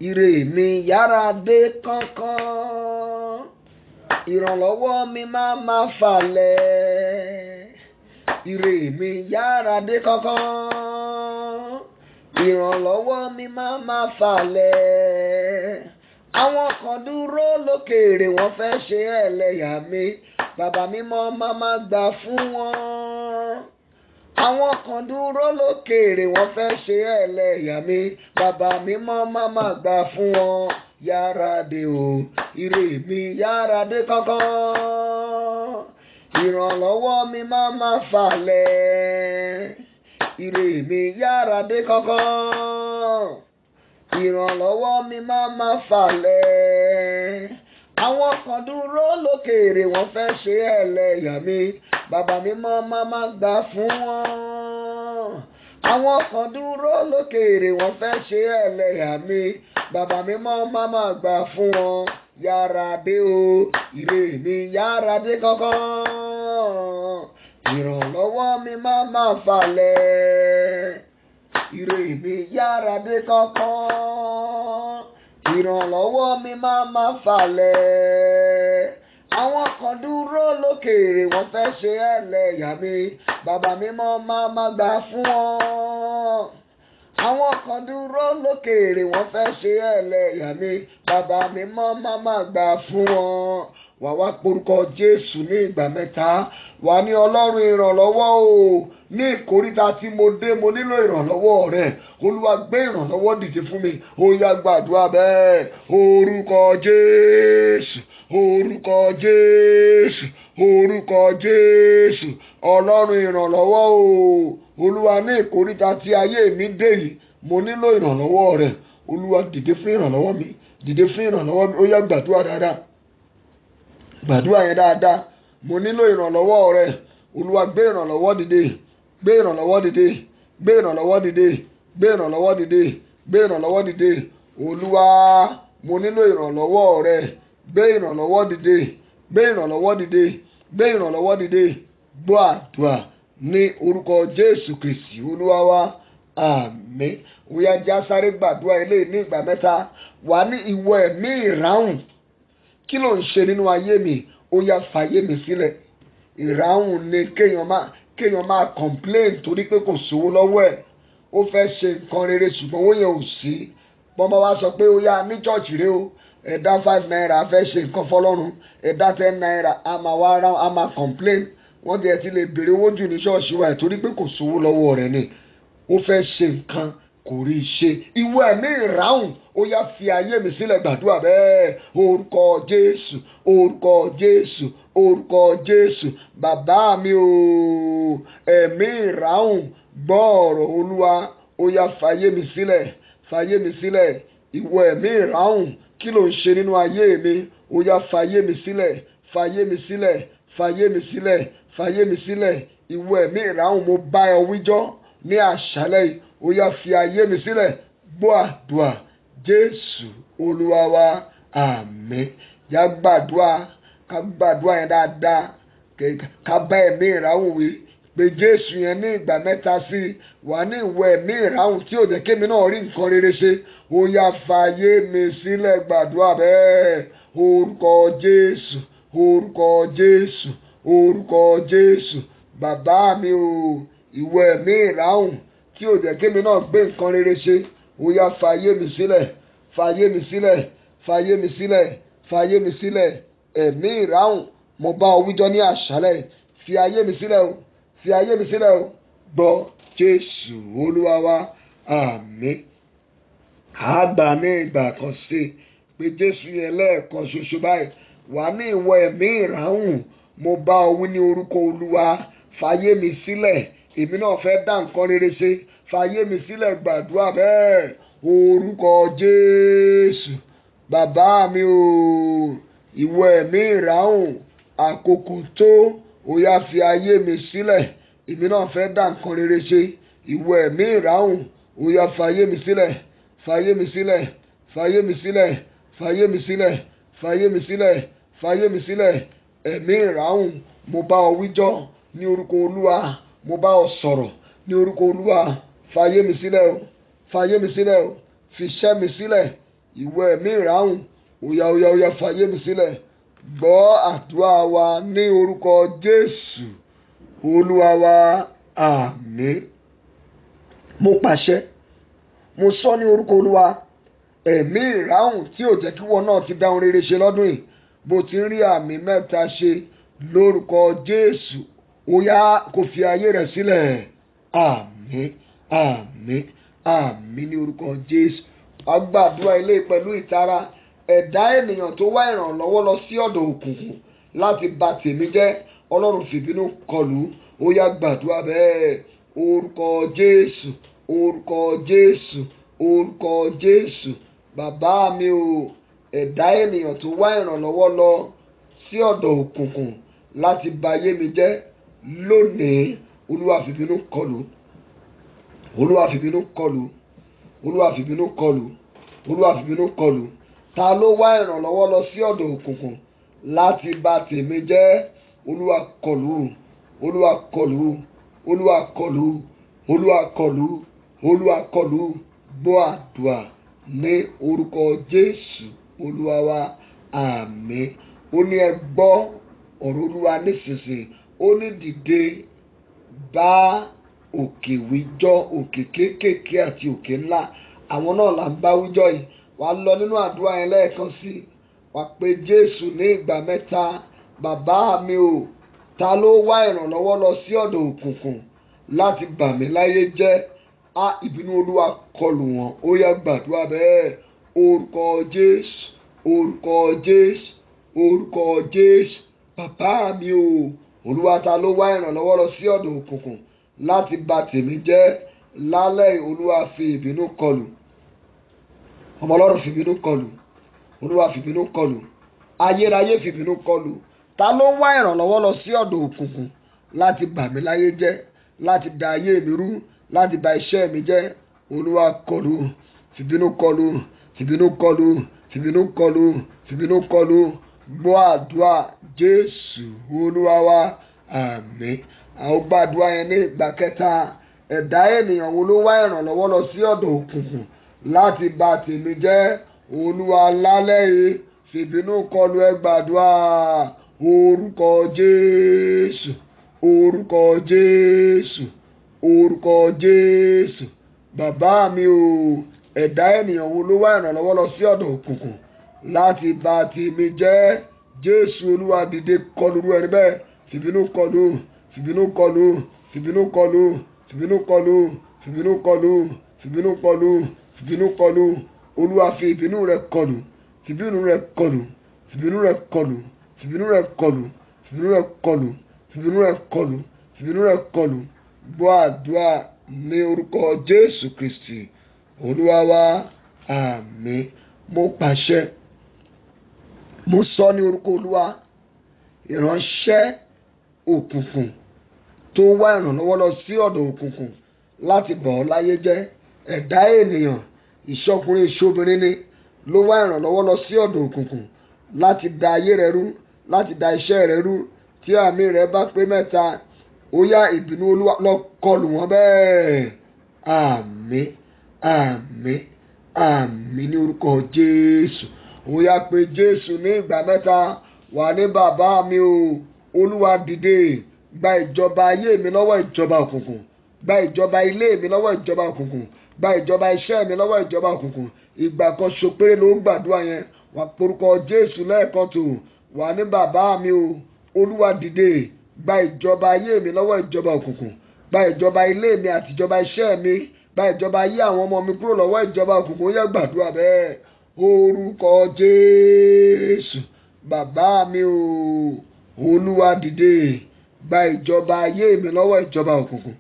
Ire mi yára dé kánkán, ìrànlọ́wọ́ mi máa falẹ̀. Ire mi yára dé kánkán, ìrànlọ́wọ́ mi máa falẹ̀. Àwọn kan dúró lókèèrè, wọ́n fẹ́ ṣe ẹlẹ́yà mi, bàbá mi máa gbà fún wọn. Àwọn kan dúró lókèèrè, wọ́n fẹ́ ṣe ẹlẹ́yà mi, bàbá mi máa gbà fún wọn. Yára dé o, ire mi yára dé kánkán, ìrànlọ́wọ́ mi máa falẹ̀. Ire mi yára dé kánkán, ìrànlọ́wọ́ mi máa falẹ̀. Àwọn kan dúró lókèèrè, wọ́n fẹ́ ṣe ẹlẹ́yà mi, bàbá mi máa gbà fún wọn. Àwọn kan dúró lókèèrè, wọ́n fẹ́ ṣe ẹlẹ́yà mi, bàbá mi máa gbà fún wọn. Yára dé o, ire mi yára dé kánkán, ìrànlọ́wọ́ mi máa falẹ̀. Ire mi yára dé kánkán, ìrànlọ́wọ́ mi máa falẹ̀. Àwọn kan dúró lókèèrè, wọ́n fẹ́ ṣe ẹlẹ́yà mi, bàbá mi máa gbà fún wọn. Àwọn kan dúró lókèèrè, wọ́n fẹ́ ṣe ẹlẹ́yà mi, bàbá mi máa gbà fún wọn. Wà wá porúkọ Jésù ní ìgbà mẹ́ta. Wà ní Ọlọ́run ìrànlọ́wọ́ o, ní ìkóríta tí mo dé, mo nílò ìrànlọ́wọ́ rẹ. Olúwa gbé ìrànlọ́wọ́ dìde fún mi. Ó yá gbàdúrà bẹ́ẹ̀. Orúkọ Jésù, orúkọ Jésù, orúkọ Jésù. Ọlọ́run ìrànlọ́wọ́ o, Olúwa ní ìkóríta tí ayé mi dé yìí, mo nílò ìrànlọ́wọ́ rẹ. Olúwa dìde fún ìrànlọ́wọ́ mi, dìde fún ìrànlọ́wọ́ mi. Ó yá gbàdúrà dáadáa, gbàdúrà yẹn dáadáa. Mo nílò ìrànlọ́wọ́ rẹ. Olúwa gbé ìrànlọ́wọ́ dìde, gbé ìrànlọ́wọ́ dìde, gbé ìrànlọ́wọ́ dìde, gbé ìrànlọ́wọ́ dìde, gbé ìrànlọ́wọ́ dìde. Olúwa, mo nílò ìrànlọ́wọ́ rẹ. Gbé ìrànlọ́wọ́ dìde, gbé ìrànlọ́wọ́ dìde, gbé ìrànlọ́wọ́ dìde. Gbọ́ àdúrà ní orúkọ Jésù Kristi Olúwa wa. Àmín. Ó yá já sáré gbàdúrà eléyìí ní ìgbà mẹ́ta. Wà ní ìwọ ẹ̀mí ìráhùn, kí ló ń ṣe nínú ayé mi? Ó yá fàyè mi sílẹ̀. ìráhùn ni kéèyàn máa complain torí pé kò sówó lọ́wọ́ ẹ̀. Ó fẹ́ ṣe nǹkan rere ṣùgbọ́n owó yẹn ò sí. Bọ́n wá sọ pé ó yá ní chọ́ọ̀chì rẹ o, ẹ dá 5 naira fẹ́ ṣe nǹkan fọlọ́run, ẹ dá 10 naira a máa complain. Wọ́n ti lè béèrè owó jù ní ṣọ́ọ̀ṣì wa torí pé kò sówó lọ́wọ́ rẹ̀ ni. Ó fẹ́ ṣe nǹkan kò rí i ṣe. Ìwọ ẹ̀mí ìráhùn, ó yá fi ayé mi sílẹ̀ gbàdúrà bẹ́ẹ̀. Orúkọ Jésù, orúkọ Jésù, orúkọ Jésù. Bàbá mi o, ẹ̀mí ìráhùn, gbọ́ ọ̀rọ̀ Olúwa, ó yá fàyè mi sílẹ̀, fàyè mi sílẹ̀. Ìwọ ẹ̀mí ìráhùn, kí ló ń ṣe nínú ayé mi? Ó yá fàyè mi sílẹ̀, fàyè mi sílẹ̀, fàyè mi sílẹ̀, fàyè mi sílẹ̀. Ìwọ ẹ̀mí ìráhùn, mo bá ẹ wíjọ́ ní àṣálẹ́ yìí, ó yá fi ayé mi sílẹ̀. Gbọ́ àdúrà Jésù Olúwa wa, àmín. Yá gbàdúrà, ká gbàdúrà yẹn dáadáa, ká bá ẹ̀mí ìráhùn wí pé Jésù yẹn ní ìgbà mẹ́ta sí i. Wà ní ìwọ ẹ̀mí ìráhùn tí ò jẹ́ kémi náà rí nǹkan rere ṣe, ó yá fàyè mi sílẹ̀ gbàdúrà bẹ́ẹ̀. Orúkọ Jésù, orúkọ Jésù, orúkọ Jésù. Bàbá mi o, ìwọ ẹ̀mí ìráhùn tí ò jẹ́ kémi náà gbé nǹkan rere ṣe, ó yá fàyè mi sílẹ̀, fàyè mi sílẹ̀, fàyè mi sílẹ̀, fàyè mi sílẹ̀. Ẹ̀mí ìráhùn, mo bá ọ wíjọ́ ní àṣálẹ́, fi ayé mi sílẹ̀ o, fi ayé mi sílẹ̀ o. Gbọ́ Jésù Olúwa wa, àmín. Àgbà ní ìgbà kan sí pé Jésù yẹn lẹ́ẹ̀kan ṣoṣo báyìí. Wà ní ìwọ ẹ̀mí ìráhùn, mo bá ọ wí ní orúkọ Olúwa, fàyè mi sílẹ̀. Èmi náà fẹ́ dá nǹkan rere ṣe, fàyè mi sílẹ̀ gbàdúrà bẹ́ẹ̀. Orúkọ Jésù. Bàbá mi o, ìwọ ẹ̀mí ìráhùn, àkókò tó, ó yá fi ayé mi sílẹ̀. Èmi náà fẹ́ dá nǹkan rere ṣe. Ìwọ ẹ̀mí ìráhùn, ó yá fàyè mi sílẹ̀, fàyè mi sílẹ̀, fàyè mi sílẹ̀, fàyè mi sílẹ̀, fàyè mi sílẹ̀, fàyè mi sílẹ̀. Ẹ̀mí ìráhùn, mo bá ọ wíjọ́ ní orúkọ Olúwa, mo bá ọ sọ̀rọ̀ ní orúkọ Olúwa. Fàyè mi sílẹ̀ o, fàyè mi sílẹ̀ o, fi iṣẹ́ mi sílẹ̀. Ìwọ ẹ̀mí ìráhùn, ó yá fàyè mi sílẹ̀. Gbọ́ àdúrà wa ní orúkọ Jésù Olúwa wa, àmín. Mo pàṣẹ, mo sọ ní orúkọ Olúwa, ẹ̀mí ìráhùn tí ò jẹ́ kí wọn náà ti dá ohun rere ṣe lọ́dún yìí, bó ti ń rí àmì mẹ́ta ṣe lórúkọ Jésù, ó yá kó fi ayé rẹ̀ sílẹ̀. Àmín, àmín, àmín ní orúkọ Jésù. A gbàdúrà ilé pẹ̀lú ìtara. Ẹ̀dá ènìyàn tó wá ìrànlọ́wọ́ lọ sí ọ̀dọ̀ òkùnkùn láti bà tèmi jẹ́, Ọlọ́run fìbínú kọlù, ó yá gbàdúrà bẹ́ẹ̀. Orúkọ Jésù, orúkọ Jésù, orúkọ Jésù. Bàbá mi o, ẹ̀dá ènìyàn tó wá ìrànlọ́wọ́ lọ sí ọ̀dọ̀ òkùnkùn láti bà ayé mi jẹ́ lónìí, Olúwa fìbínú kọlù, Olúwa fìbínú kọlù, Olúwa fìbínú kọlù, Olúwa fìbínú kọlù. Ta ló wá ìrànlọ́wọ́ lọ sí ọ̀dọ̀ òkùnkùn láti bà tèmi jẹ́? Olúwa kọlù, Olúwa kọlù, Olúwa kọlù, Olúwa kọlù, Olúwa kọlù. Gbọ́ àdúrà ní orúkọ Jésù Olúwa wa, àmín. Ó ní ẹ gbọ́ ọ̀rọ̀ Olúwa nísinsìnyí. Ó ní dìde, bá òkè wíjọ́, òkè kéékèèké àti òkè ńlá. Àwọn náà là ń bá wíjọ́ yìí. Wà á lọ nínú àdúrà yẹn lẹ́ẹ̀kan sí. Wà á pe Jésù ní ìgbà mẹ́ta. Bàbá mi o, ta ló wá ìrànlọ́wọ́ lọ sí ọ̀dọ̀ òkùnkùn láti bà mí láyé jẹ́? Ìbínú Olúwa kọlù wọn. Ó yá gbàdúrà bẹ́ẹ̀. Orúkọ Jésù, orúkọ Jésù, orúkọ Jésù. Bàbá mi o, Olúwa, ta ló wá ìrànlọ́wọ́ lọ sí ọ̀dọ̀ òkùnkùn láti bà tèmi jẹ́ lálẹ́? Olúwa fi ìbínú kọlù. Ọmọ Ọlọ́run fi ìbínú kọlù. Olúwa fi ìbínú kọlù. Ayérayé fi ìbínú kọlù. Ta ló wá ìrànlọ́wọ́ lọ sí ọ̀dọ̀ òkùnkùn láti bà mí láyé jẹ́, láti da ayé mi rú, láti bà iṣẹ́ mi jẹ́? Olúwa kọlù, fìbínú kọlù, fìbínú kọlù, fìbínú kọlù, fìbínú kọlù. Gbọ́ àdúrà Jésù Olúwa wa, àmín. Àwọn gbàdúrà yẹn ní ìgbà kẹta. Ẹ̀dá ènìyàn wo ló wá ìrànlọ́wọ́ lọ sí ọ̀dọ̀ òkùnkùn láti bà tèmi jẹ́? Olúwa lálẹ́ yìí fìbínú kọlù. Ẹ gbàdúrà. orúkọ Jésù, orúkọ Jésù, orúkọ Jésù. Bàbá mi o, ẹ̀dá ènìyàn wo ló wá ìrànlọ́wọ́ lọ sí ọ̀dọ̀ òkùnkùn láti bà tèmi jẹ́? Jésù Olúwa dìde kọlù irú ẹni bẹ́ẹ̀, fìbínú kọlù, fìbínú kọlù, fìbínú kọlù, fìbínú kọlù, fìbínú kọlù, fìbínú kọlù, fìbínú kọlù. Olúwa fi ìbínú rẹ̀ kọlù, fìbínú rẹ̀ kọlù, fìbínú rẹ̀ kọlù, fìbínú rẹ̀ kọlù, fìbínú rẹ̀ kọlù, fìbínú rẹ̀ kọlù, fìbínú rẹ̀ kọlù. Gbọ́ àdúrà ní orúkọ Jésù Kristi Olúwa wa, àmín. Mo pàṣẹ, mo sọ ní orúkọ Olúwa, ìránṣẹ́ òkùnkùn tó wá ìrànlọ́wọ́ lọ sí ọ̀dọ̀ òkùnkùn láti bọ̀ ọ́ láyé jẹ́, ẹ̀dá ènìyàn ìṣọkùnrin ìṣobìnrin ni ló wá ìrànlọ́wọ́ lọ sí ọ̀dọ̀ òkùnkùn láti da ayé rẹ rú, láti da iṣẹ́ rẹ rú. Tí àmì rẹ bá pé mẹ́ta, ó yá ìbínú Olúwa lọ kọlù wọ́n bẹ́ẹ̀. Àmín, àmín, àmín ní orúkọ Jésù. Ó yá pé Jésù ní ìgbà mẹ́ta, wà ní bàbá mi o, Olúwa dìde, gba ìjọba ayé mi lọ́wọ́ ìjọba òkùnkùn, gba ìjọba ilé mi lọ́wọ́ ìjọba òkùnkùn, gba ìjọba iṣẹ́ mi lọ́wọ́ ìjọba òkùnkùn. Ìgbà kan ṣo péré ló ń gbàdúrà yẹn. Wà porúkọ Jésù lẹ́ẹ̀kan tó, wà ní bàbá mi o, Olúwa dìde, gba ìjọba ayé mi lọ́wọ́ ìjọba òkùnkùn, gba ìjọba ilé mi àti ìjọba iṣẹ́ mi, gba ìjọba ayé àwọn ọmọ mi kúrò lọ́wọ́ ìjọba òkùnkùn. Ó yẹ gbàdúrà bẹ́ẹ̀. Orúkọ Jésù. Bàbá mi o, Olúwa dìde, gba ìjọba ayé mi lọ́wọ́ ìjọba òkùnkùn,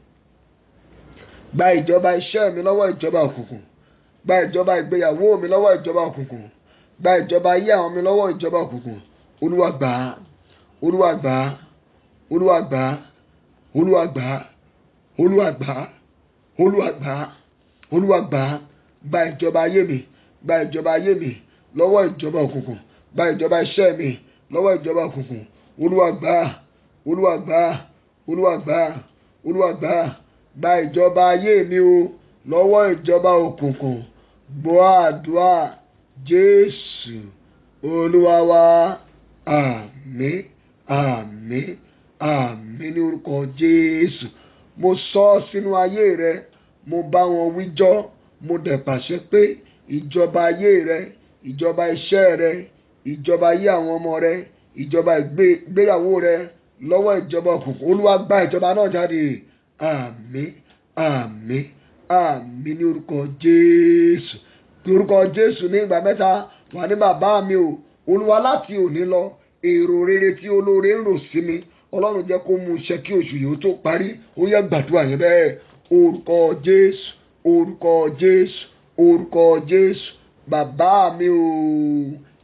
gba ìjọba iṣẹ́ mi lọ́wọ́ ìjọba òkùnkùn, gba ìjọba ìgbéyàwó mi lọ́wọ́ ìjọba òkùnkùn, gba ìjọba ayé àwọn mi lọ́wọ́ ìjọba òkùnkùn. Olúwa gbà á, Olúwa gbà á, Olúwa gbà á, Olúwa gbà á, Olúwa gbà á, Olúwa gbà á, Olúwa gbà á. Gba ìjọba ayé mi, gba ìjọba ayé mi lọ́wọ́ ìjọba òkùnkùn, gba ìjọba iṣẹ́ mi lọ́wọ́ ìjọba òkùnkùn. Olúwa gbà á, Olúwa gbà á, Olúwa gbà á, Olúwa gbà á. Gba ìjọba ayé mi o lọ́wọ́ ìjọba òkùnkùn. Gbọ́ àdúrà Jésù Olúwa wa, àmín, àmín, àmín ní orúkọ Jésù. Mo sọ sínú ayé rẹ, mo bá wọn wíjọ́, mo dẹ̀ pàṣẹ pé ìjọba ayé rẹ, ìjọba iṣẹ́ rẹ, ìjọba ayé àwọn ọmọ rẹ, ìjọba ìgbéyàwó rẹ lọ́wọ́ ìjọba òkùnkùn. Olúwa gba ìjọba náà jáde. Àmín, àmín, àmín ní orúkọ Jésù. Ní orúkọ Jésù ní ìgbà mẹ́ta, wà ní bàbá mi o, Olúwa láti òní lọ, èrò rere tí olóore ń rò sí mi, Ọlọ́run jẹ́ kó mú iṣẹ́ kí oṣù yìí ó tó parí. Ó yẹ gbàdúrà yẹn bẹ́ẹ̀. Orúkọ Jésù, orúkọ Jésù, orúkọ Jésù. Bàbá mi o,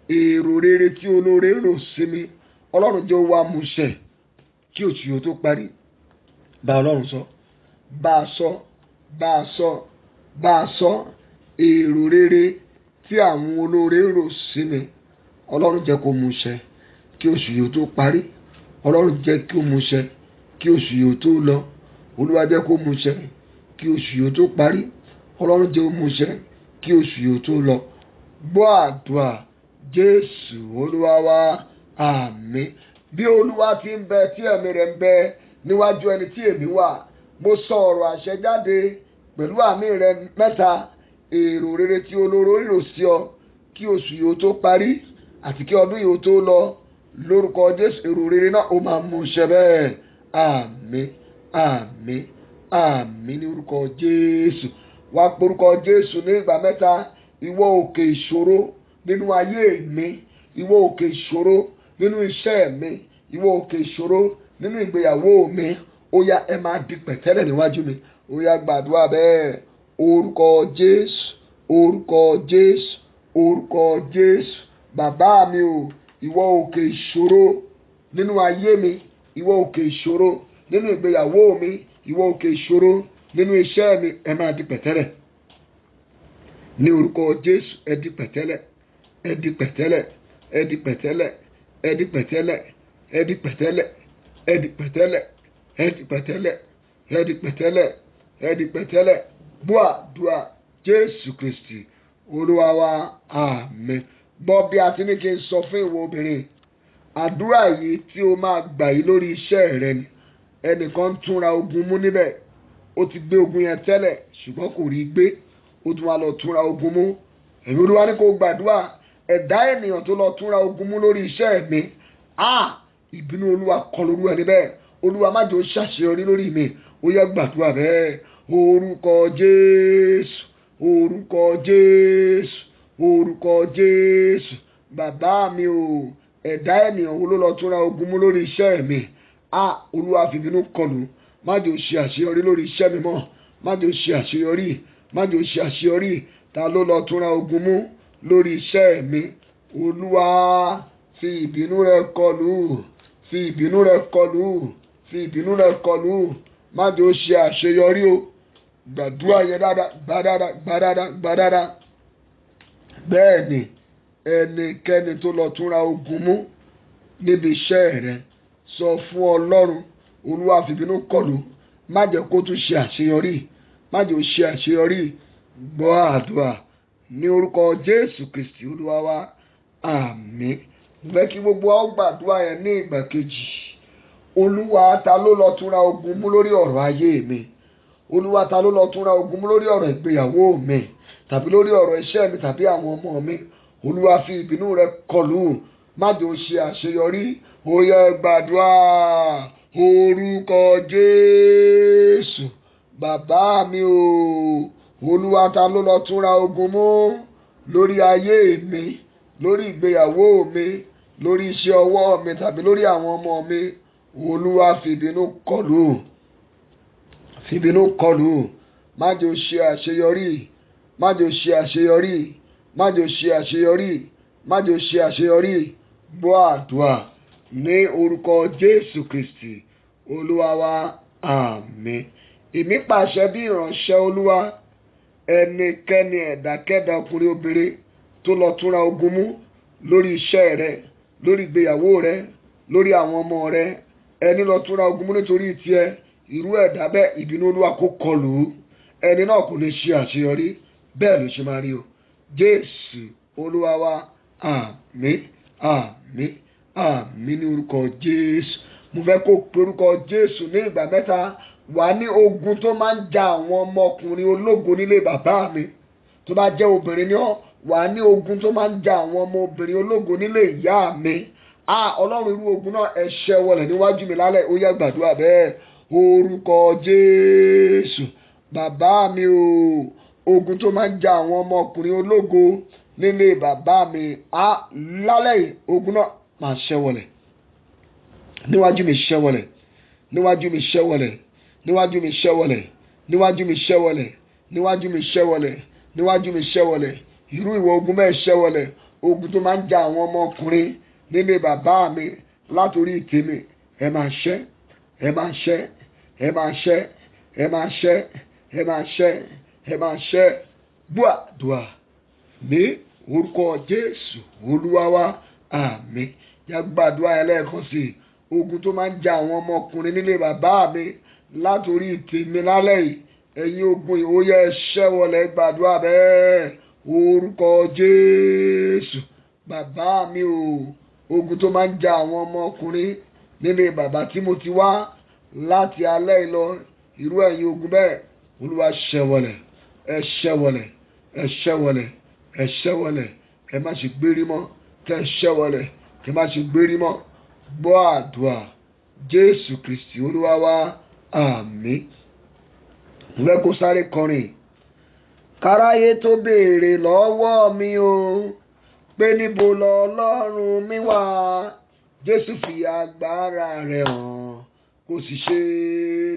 èrò rere tí olóore ń rò sí mi, Ọlọ́run jẹ́ ó wá mú iṣẹ́ kí oṣù yìí ó tó parí. Bá Ọlọ́run sọ, bá a sọ, bá a sọ, bá a sọ. Èrò rere tí àwọn olóore ń rò sí mi, Ọlọ́run jẹ́ kó mú iṣẹ́ kí oṣù yìí ó tó parí. Ọlọ́run jẹ́ kí ó mú iṣẹ́ kí oṣù yìí ó tó lọ. Olúwa jẹ́ kó mú iṣẹ́ kí oṣù yìí ó tó parí. Ọlọ́run jẹ́ ó mú iṣẹ́ kí oṣù yìí ó tó lọ. Gbọ́ àdúrà Jésù Olúwa wa, àmín. Bí Olúwa ti ń bẹ tí ẹ̀mí rẹ̀ ń bẹ níwájú ẹni tí èmi wà, mo sọ ọ̀rọ̀ àṣẹ jáde pẹ̀lú àmì rẹ̀ mẹ́ta. Èrò rere tí olóore ń rò sí ọ kí oṣù yìí ó tó parí àti kí ọdún yìí ó tó lọ, lórúkọ Jésù, èrò rere náà ó máa mú iṣẹ́ bẹ́ẹ̀. Àmín, àmín, àmín ní orúkọ Jésù. Wá porúkọ Jésù ní ìgbà mẹ́ta. Ìwọ òkè ìṣòro nínú ayé mi, ìwọ òkè ìṣòro nínú iṣẹ́ mi, ìwọ òkè ìṣòro nínú ìgbéyàwó mi, ó yá ẹ máa di pẹ̀tẹ́lẹ̀ níwájú mi. Ó yá gbàdúrà bẹ́ẹ̀. Orúkọ Jésù, orúkọ Jésù, orúkọ Jésù. Bàbá mi o, ìwọ òkè ìṣòro nínú ayé mi, ìwọ òkè ìṣòro nínú ìgbéyàwó mi, ìwọ òkè ìṣòro nínú iṣẹ́ mi, ẹ máa di pẹ̀tẹ́lẹ̀. Ní orúkọ Jésù, ẹ di pẹ̀tẹ́lẹ̀, ẹ di pẹ̀tẹ́lẹ̀, ẹ di pẹ̀tẹ́lẹ̀, ẹ di pẹ̀tẹ́lẹ̀, ẹ di pẹ̀tẹ́lẹ̀, ẹ di pẹ̀tẹ́lẹ̀, ẹ di pẹ̀tẹ́lẹ̀, ẹ di pẹ̀tẹ́lẹ̀, ẹ di pẹ̀tẹ́lẹ̀. Gbọ́ àdúrà Jésù Kristi Olúwa wa, àmín. Gbọ́ bí a ti ní kí n sọ fún ìwọ obìnrin, àdúrà yìí tí o máa gbà yìí lórí iṣẹ́ rẹ ni. Ẹnìkan túnra ogun mú níbẹ̀, ó ti gbé ogun yẹn tẹ́lẹ̀ ṣùgbọ́n kò rí gbé, ó tún wá lọ túnra ogun mú. Ẹ̀mí Olúwa ní kó gbàdúrà, ẹ̀dá ènìyàn tó lọ túnra ogun mú lórí iṣẹ́ mi, ìbínú Olúwa kọlù orú ẹni bẹ́ẹ̀. Olúwa má jẹ́ ó ṣàṣeyọrí lórí mi. Ó yẹ gbàdúrà bẹ́ẹ̀. Orúkọ Jésù, orúkọ Jésù, orúkọ Jésù. Bàbá mi o, ẹ̀dá ènìyàn wo ló lọ túnra ogun mú lórí iṣẹ́ mi? Olúwa fìbínú kọlù. Má jẹ́ ó ṣe àṣeyọrí lórí iṣẹ́ mi mọ́. Má jẹ́ ó ṣe àṣeyọrí. Má jẹ́ ó ṣe àṣeyọrí. Ta ló lọ túnra ogun mú lórí iṣẹ́ mi? Olúwa fi ìbínú rẹ kọlù. Fi ìbínú rẹ kọlù. Fi ìbínú rẹ kọlù. Má jẹ́ ó ṣe àṣeyọrí o. Gbàdúrà yẹn dáadáa, gbàdáadáa. Bẹ́ẹ̀ ni, ẹnikẹ́ni tó lọ túnra ogun mú níbi iṣẹ́ rẹ, sọ fún Ọlọ́run, Olúwa fìbínú kọlù. Má jẹ́ kó tún ṣe àṣeyọrí. Má jẹ́ ó ṣe àṣeyọrí. Gbọ́ àdúrà ní orúkọ Jésù Kristi Olúwa wa. Àmín. Mo fẹ́ kí gbogbo wa gbàdúrà yẹn ní ìgbà kejì. Olúwa, ta ló lọ túnra ogun mú lórí ọ̀rọ̀ ayé mi? Olúwa, ta ló lọ túnra ogun mú lórí ọ̀rọ̀ ìgbéyàwó mi tàbí lórí ọ̀rọ̀ iṣẹ́ mi tàbí àwọn ọmọ mi? Olúwa fi ìbínú rẹ kọlù. Má jẹ́ ó ṣe àṣeyọrí. Ó yẹ gbàdúrà. Orúkọ Jésù. Bàbá mi o, Olúwa, ta ló lọ túnra ogun mú lórí ayé mi, lórí ìgbéyàwó mi, lórí iṣẹ́ ọwọ́ mi tàbí lórí àwọn ọmọ mi? Olúwa fìbínú kọlù. Fìbínú kọlù. Má jẹ́ ó ṣe àṣeyọrí. Má jẹ́ ó ṣe àṣeyọrí. Má jẹ́ ó ṣe àṣeyọrí. Má jẹ́ ó ṣe àṣeyọrí. Gbọ́ àdúrà ní orúkọ Jésù Kristi Olúwa wa. Àmín. Èmi pàṣẹ bí ìránṣẹ́ Olúwa, ẹnikẹ́ni ẹ̀dákẹ́dá ọkùnrin obìnrin tó lọ túnra ogun mú lórí iṣẹ́ rẹ, lórí ìgbéyàwó rẹ, lórí àwọn ọmọ rẹ, ẹni lọ túnra ogun mú nítorí tiẹ̀, irú ẹ̀dá bẹ́ẹ̀ ìbínú Olúwa kó kọlù. Ẹni náà kò lè ṣe àṣeyọrí. Bẹ́ẹ̀ ló ṣe máa rí o. Jésù Olúwa wa. Àmín. Àmín. Àmín ní orúkọ Jésù. Mo fẹ́ kó pe orúkọ Jésù ní ìgbà mẹ́ta. Wà ní ogun tó máa ń ja àwọn ọmọkùnrin ológo nílé bàbá mi. Tó bá jẹ́ obìnrin ni ọ́, wà ní ogun tó máa ń ja àwọn ọmọbìnrin ológo nílé ìyá mi. Ọlọ́run, irú ogun náà ẹ ṣẹ́ wọlẹ̀ níwájú mi lálẹ́. Ó yá gbàdúrà bẹ́ẹ̀. Orúkọ Jésù. Bàbá mi o, ogun tó máa ń ja àwọn ọmọkùnrin ológo nílé bàbá mi. Lálẹ́ yìí, ogun náà máa ṣẹ́ wọlẹ̀. Níwájú mi ṣẹ́ wọlẹ̀. Níwájú mi ṣẹ́ wọlẹ̀. Níwájú mi ṣẹ́ wọlẹ̀. Níwájú mi ṣẹ́ wọlẹ̀. Níwájú mi ṣẹ́ wọlẹ̀. Níwájú mi ṣẹ́ wọlẹ̀. Irú ìwọ ogun bẹ́ẹ̀ ṣẹ́ wọlẹ̀. Ogun tó máa ń ja àwọn ọmọkùnrin nílé bàbá mi látòrí ìtèmi. Ẹ máa ṣẹ́. Ẹ máa ṣẹ́. Ẹ máa ṣẹ́. Ẹ máa ṣẹ́. Ẹ máa ṣẹ́. Ẹ máa ṣẹ́. Gbọ́ àdúrà ní orúkọ Jésù Olúwa wa. Àmín. Yá gbàdúrà ẹlẹ́ẹ̀kan sí i. Ogun tó máa ń ja àwọn ọmọkùnrin nílé bàbá mi látòrí ìtèmi lálẹ́ yìí. Ẹ̀yin ogun ó yá ẹ ṣẹ́ wọlẹ̀. Gbàdúrà bẹ́ẹ̀. Orúkọ Jésù. Bàbá mi o, ogun tó máa ń ja àwọn ọmọkùnrin nílé bàbá tí mo ti wá láti alẹ́ ìlọ, irú ẹ̀yin ogun bẹ́ẹ̀, Olúwa ṣẹ́ wọlẹ̀. Ẹ ṣẹ́ wọlẹ̀. Ẹ ṣẹ́ wọlẹ̀. Ẹ ṣẹ́ wọlẹ̀. Ẹ má ṣe gbérí mọ́. Kẹ́ ẹ ṣẹ́ wọlẹ̀. Kẹ́ ẹ má ṣe gbérí mọ́. Gbọ́ àdúrà Jésù Kristi Olúwa wa. Àmín. Mo fẹ́ kó sáré kọrin. Káráyé tó béèrè lọ́wọ́ mi o, pé níbo lọ́lọ́run mi wà. Jésù fi agbára rẹ̀ hàn, kò sì ṣe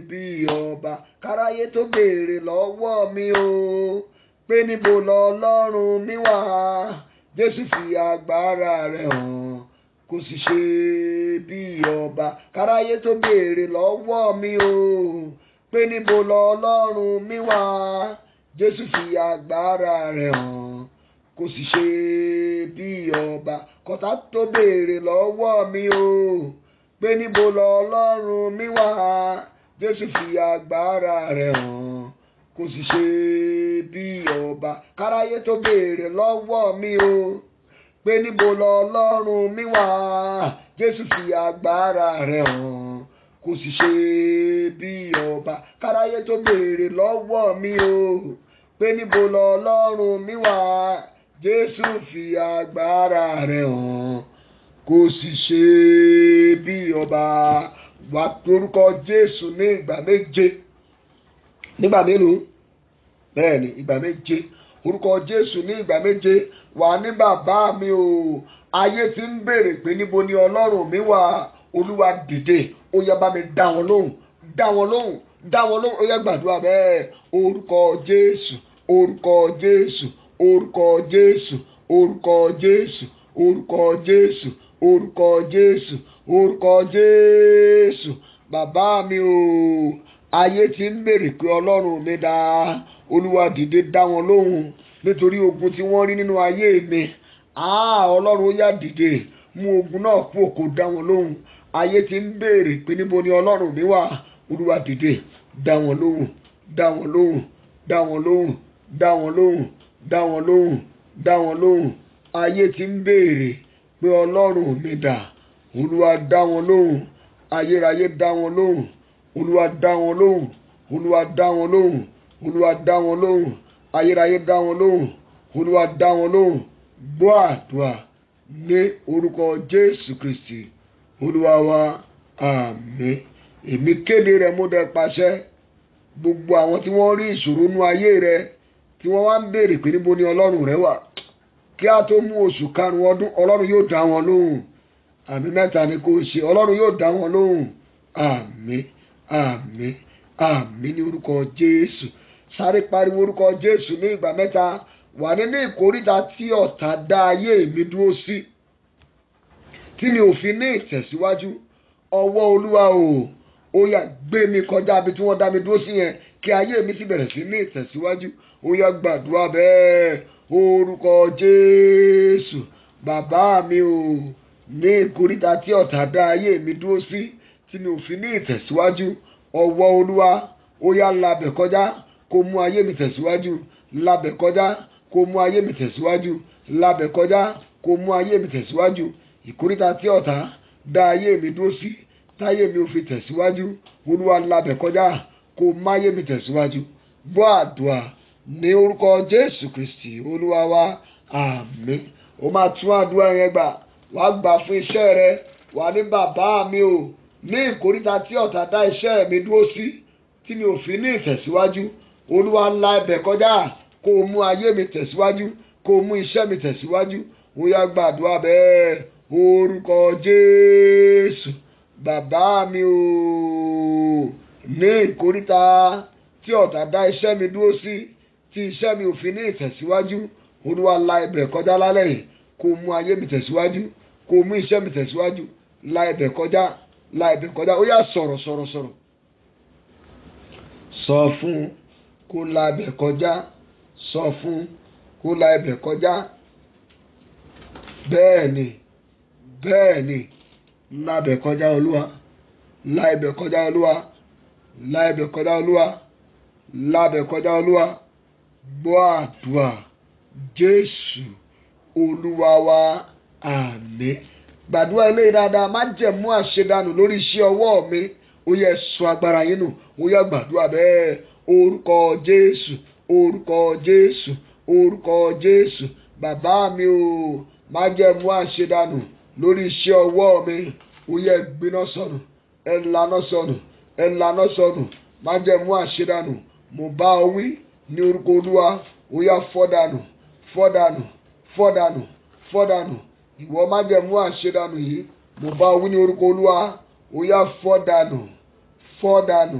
bí ọba. Káráyé tó béèrè lọ́wọ́ mi o, pé níbo lọ́lọ́run mi wà. Jésù fi agbára rẹ̀ hàn, kò sì ṣe bí ọba. Káráyé tó béèrè lọ́wọ́ mi o, pé níbo lọ́lọ́run mi wà. Jésù fi agbára rẹ̀ hàn, kò sì ṣe bí ọba. Kọ̀tá tó béèrè lọ́wọ́ mi o, pé níbo lọ́lọ́run mi wà. Jésù fi agbára rẹ̀ hàn, kò sì ṣe bí ọba. Káráyé tó béèrè lọ́wọ́ mi o, pé níbo lọ́lọ́run mi wà. Jésù fi agbára rẹ̀ hàn kò sì ṣe bí ọba. Káráyé tó béèrè lọ́wọ́ mi o pé níbo lọ́lọ́run mi wà. Jésù fi agbára rẹ̀ hàn kò sì ṣe bí ọba. Wà torúkọ Jésù ní ìgbà méje. Nígbà mélòó? Bẹ́ẹ̀ni, ìgbà méje. Orúkọ Jésù ní ìgbà méje. Wà ní bàbá mi o. Ayé ti ń béèrè pé níbo ni Ọlọ́run mi wà. Olúwa dìde, ó yá bá mi dá wọn lóhùn, dá wọn lóhùn, dá wọn lóhùn. Ó yá gbàdúrà bẹ́ẹ̀. Orúkọ Jésù, orúkọ Jésù, orúkọ Jésù, orúkọ Jésù, orúkọ Jésù, orúkọ Jésù, orúkọ Jésù. Bàbá mi o, ayé ti ń béèrè pé Ọlọ́run mi dá. Olúwa dìde dá wọn lóhùn nítorí ogun tí wọ́n rí nínú ayé mi. Ọlọ́run ó yá dìde mú ogun náà kú òkò dá wọn lóhùn. Ayé ti ń béèrè pé níbo ni Ọlọ́run mi wà. Olúwa dìde dá wọn lóhùn, dá wọn lóhùn, dá wọn lóhùn, dá wọn lóhùn, dá wọn lóhùn, dá wọn lóhùn. Ayé ti ń béèrè pé Ọlọ́run mi dà. Olúwa dá wọn lóhùn. Ayérayé dá wọn lóhùn. Olúwa dá wọn lóhùn. Olúwa dá wọn lóhùn. Olúwa dá wọn lóhùn. Ayérayé dá wọn lóhùn. Olúwa dá wọn lóhùn. Gbọ́ àdúrà ní orúkọ Jésù Kristi Olúwa wa. Àmín. Èmi kéde rẹ̀ mo dẹ̀ pàṣẹ. Gbogbo àwọn tí wọ́n rí ìṣòro nú ayé rẹ̀ tí wọ́n wá ń béèrè pé níbo ni Ọlọ́run rẹ̀ wà. Kí a tó mú oṣù karùn-ún ọdún, Ọlọ́run yóò dá wọn lóhùn. Àmì mẹ́ta ni kò ṣe. Ọlọ́run yóò dá wọn lóhùn. Àmín, àmín, àmín ní orúkọ Jésù. Sáré pariwo orúkọ Jésù ní ìgbà mẹ́ta. Wà nínú ìkóríta tí ọ̀tá dá ayé mi dúró sí, tí mi ò fi ní ìtẹ̀síwájú. Ọwọ́ Olúwa o, ó yá gbé mi kọjá ibi tí wọ́n dá mi dúró sí yẹn, kí ayé mi sì bẹ̀rẹ̀ sí ní ìtẹ̀síwájú. Ó yá gbàdúrà bẹ́ẹ̀. Orúkọ Jésù. Bàbá mi o, ní ìkóríta tí ọ̀tá dá ayé mi dúró sí, tí mi ò fi ní ìtẹ̀síwájú. Ọwọ́ Olúwa ó yá labẹ̀ kọjá kó mú ayé mi tẹ̀síwájú. Labẹ̀ kọjá kó mú ayé mi tẹ̀síwájú. Labẹ̀ kọjá kó mú ayé mi tẹ̀síwájú. Ìkóríta tí ọ̀tá dá ayé mi dúró sí, táyé mi ò fi tẹ̀síwájú. Olúwa labẹ̀ kọjá kó mú ayé mi tẹ̀síwájú. Gbọ́ àdúrà ní orúkọ Jésù Kristi Olúwa wa. Àmín. Ó máa tún àdúrà yẹn gbà. Wàá gbà fún iṣẹ́ rẹ. Wà ní bàbá mi o, ní ìkóríta tí ọ̀tá dá iṣẹ́ mi dúró sí, tí mi ò fi ní ìtẹ̀síwájú. Olúwa la ibẹ̀ kọjá kó mú ayé mi tẹ̀síwájú, kó mú iṣẹ́ mi tẹ̀síwájú. Ó yá gbàdúrà bẹ́ẹ̀. Orúkọ Jésù. Bàbá mi o, ní ìkóríta tí ọ̀tá dá iṣẹ́ mi dúró sí, tí iṣẹ́ mi ò fi ní ìtẹ̀síwájú. Olúwa la ibẹ̀ kọjá lálẹ́ yìí kó mú ayé mi tẹ̀síwájú, kó mú iṣẹ́ mi tẹ̀síwájú. La ibẹ̀ kọjá, la ibẹ̀ kọjá. Ó yá sọ̀rọ̀. Sọ fún kó la ibẹ̀ kọjá. Sọ fún kó la ibẹ̀ kọjá. Bẹ́ẹ̀ni, la ibẹ̀ kọjá Olúwa. La ibẹ̀ kọjá Olúwa. La ibẹ̀ kọjá Olúwa. La ibẹ̀ kọjá Olúwa. Gbọ́ àdúrà Jésù Olúwa wa. Àmín. Gbàdúrà eléyìí dáadáa. Má jẹ̀mú àṣedànù lórí iṣẹ́ ọwọ́ mi. Ó yẹ sọ agbára yín nù. Ó yẹ gbàdúrà bẹ́ẹ̀. Orúkọ Jésù, orúkọ Jésù, orúkọ Jésù. Bàbá mi o, má jẹ̀mú àṣedànù lórí iṣẹ́ ọwọ́ mi. Ó yẹ gbiná sọnù. Ẹ lànà sọnù. Ẹ lànà sọnù. Má jẹ̀mú àṣedànù. Mo bá ọ wí ní orúkọ Olúwa. Ó yá fọ́dànù, fọ́dànù, fọ́dànù, fọ́dànù. Ìwọ má jẹ̀mú àṣedànù yìí. Mo bá ọ wí ní orúkọ Olúwa. Ó yá fọ́dànù, fọ́dànù,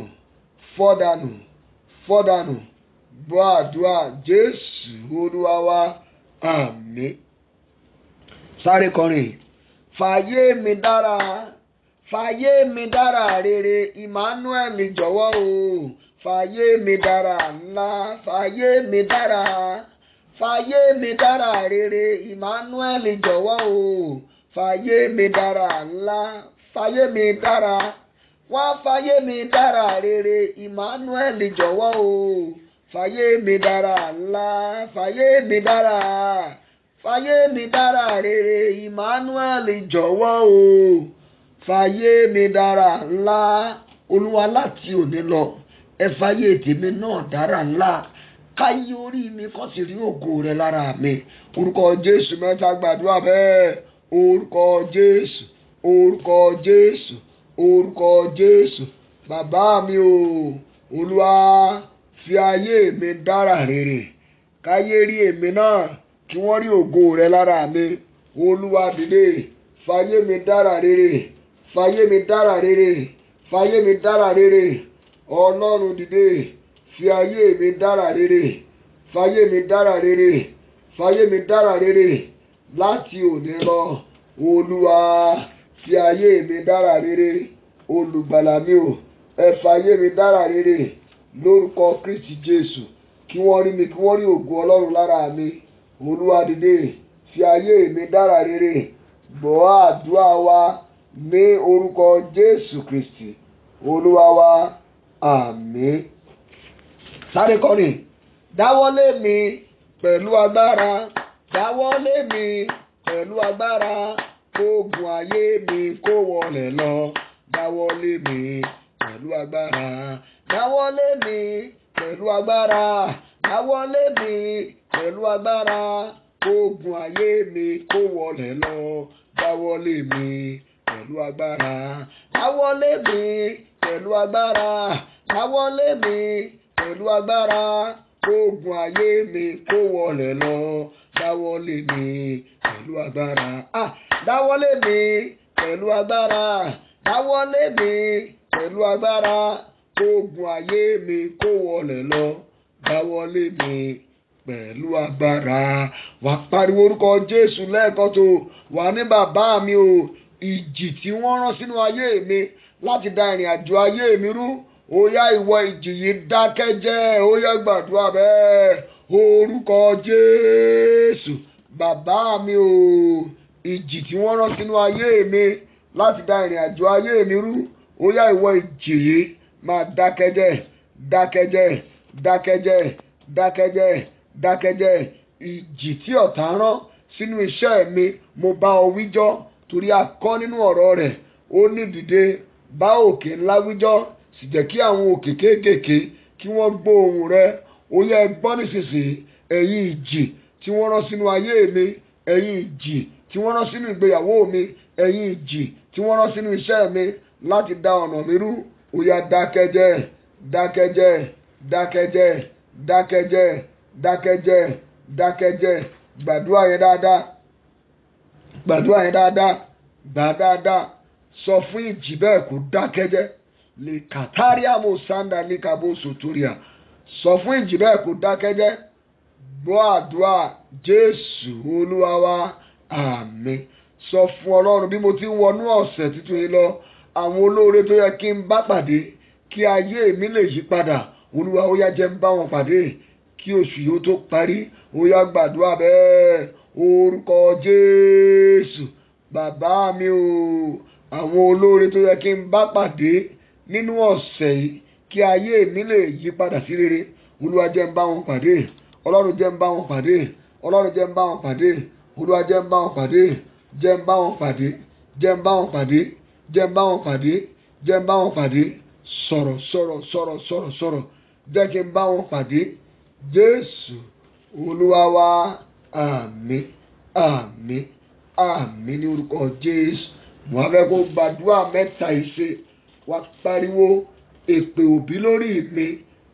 fọ́dànù, fọ́dànù. Gbọ́ àdúrà Jésù Olúwa wa. Àmín. Sáré kọrin. Fàyè mi dára, fàyè mi dára rere, Emmanuel jọ̀wọ́ o. Fàyè mi dára ńlá, fàyè mi dára, fàyè mi dára rere, Emmanuel jọ̀wọ́ o. Fàyè mi dára ńlá, fàyè mi dára, wá fàyè mi dára rere, Emmanuel jọ̀wọ́ o. Fàyè mi dára ńlá, fàyè mi dára, fàyè mi dára rere Emmanuel jọ̀wọ́ o fàyè mi dára ńlá Olúwa láti òní lọ ẹ fàyè tèmi náà dára ńlá káyé orí mi kó sì rí ògo rẹ lára mi orúkọ Jésù mẹ́ta gbàdúrà bẹ́ẹ̀ orúkọ Jésù orúkọ Jésù orúkọ Jésù bàbá mi o Olúwa fi ayé mi dára rere káyé rí èmi náà kí wọ́n rí ògo rẹ lára mi Olúwa dìde fàyè mi dára rere fàyè mi dára rere fàyè mi dára rere Ọlọ́run dìde fi ayé mi dára rere fàyè mi dára rere fàyè mi dára rere láti òní lọ Olúwa fi ayé mi dára rere olùgbàlà mi o ẹ fàyè mi dára rere lórúkọ Kristi Jésù kí wọ́n rí mi kí wọ́n rí ògo Ọlọ́run lára mi Olúwa dìde fi ayé mi dára rere gbọ́ àdúrà wa ní orúkọ Jésù Kristi Olúwa wa àmín. Sáré kọrin dáwọ́lé mi pẹ̀lú agbára dáwọ́lé mi pẹ̀lú agbára kógun ayé mi kó wọlẹ̀ lọ dáwọ́lé mi pẹ̀lú agbára dáwọ́lé mi pẹ̀lú agbára dáwọ́lé mi pẹ̀lú agbára kógun ayé mi kó wọlẹ̀ lọ dáwọ́lé mi pẹ̀lú agbára dáwọ́lé mi pẹ̀lú agbára dáwọ́lé mi pẹ̀lú agbára kógun ayé mi kó wọlẹ̀ lọ dáwọ́lé mi pẹ̀lú agbára dáwọ́lé mi pẹ̀lú agbára dáwọ́lé mi pẹ̀lú agbára kógun ayé mi kó wọlẹ̀ lọ dáwọ́lé mi pẹ̀lú agbára. Wà pariwo orúkọ Jésù lẹ́ẹ̀kan tó wà ní bàbá mi o ìjì tí wọ́n rán sínú ayé mi láti da ìrìn àjò ayé mi rú ó yá ìwọ ìjì yìí dákẹ́jẹ́ ó yá gbàdúrà bẹ́ẹ̀ orúkọ Jésù bàbá mi o ìjì tí wọ́n rán sínú ayé mi láti da ìrìn àjò ayé mi rú ó yá ìwọ ìjì yìí máa dákẹ́jẹ́ dákẹ́jẹ́ dákẹ́jẹ́ dákẹ́jẹ́ dákẹ́jẹ́ ìjì tí ọ̀tá rán sínú iṣẹ́ mi mo bá ọ wíjọ́ torí a kọ́ nínú ọ̀rọ̀ rẹ̀ ó ní dìde bá òkè ńlá wíjọ́ sì jẹ́ kí àwọn òkè kéékèèké kí wọ́n gbọ́ ohùn rẹ ó yẹ gbọ́ nísinsìnyí ẹ̀yin ìjì tí wọ́n rán sínú ayé mi ẹ̀yin ìjì tí wọ́n rán sínú ìgbéyàwó mi ẹ̀yin ìjì tí wọ́n rán sínú iṣẹ́ mi láti da ọ̀nà mi rú ó yá dákẹ́jẹ́ dákẹ́jẹ́ dákẹ́jẹ́ dákẹ́jẹ́ dákẹ́jẹ́ dákẹ́jẹ́ gbàdúrà yẹn dáadáa gbàdúrà yẹn dáadáa gbà dáadáa sọ fún ìjì bẹ́ẹ̀ kó dákẹ́jẹ́ lè kàtáríà mo sanda ní kabo sotoria sọ fún ìjì bẹ́ẹ̀ kó dákẹ́jẹ́ gbọ́ àdúrà Jésù Olúwa wa àmín. Sọ fún Ọlọ́run bí mo ti ń wọnú ọ̀sẹ̀ tuntun yìí lọ àwọn olóore tó yẹ kí n bá pàdé kí ayé mi lè yí padà Olúwa ó yá jẹ́ n bá wọn pàdé kí oṣù yìí ó tó parí ó yá gbàdúrà bẹ́ẹ̀ orúkọ Jésù bàbá mi o àwọn olóore tó yẹ kí n bá pàdé nínú ọ̀sẹ̀ yìí kí ayé mi lè yí padà sí rere Olúwa jẹ́ n bá wọn pàdé Ọlọ́run jẹ́ n bá wọn pàdé Ọlọ́run jẹ́ n bá wọn pàdé Olúwa jẹ́ n bá wọn pàdé jẹ́ n bá wọn pàdé jẹ́ n bá wọn pàdé jẹ́ n bá wọn pàdé jẹ́ n bá wọn pàdé sọ̀rọ̀ sọ̀rọ̀ sọ̀rọ̀ sọ̀rọ̀ sọ̀rọ̀ jẹ́ kí n bá wọn pàdé Jésù Olúwa wa àmín àmín àmín ní orúkọ Jésù. Wọ́n fẹ́ kó gbàdúrà mẹ́ta ìṣe wá pariwo èpè òbí lórí mi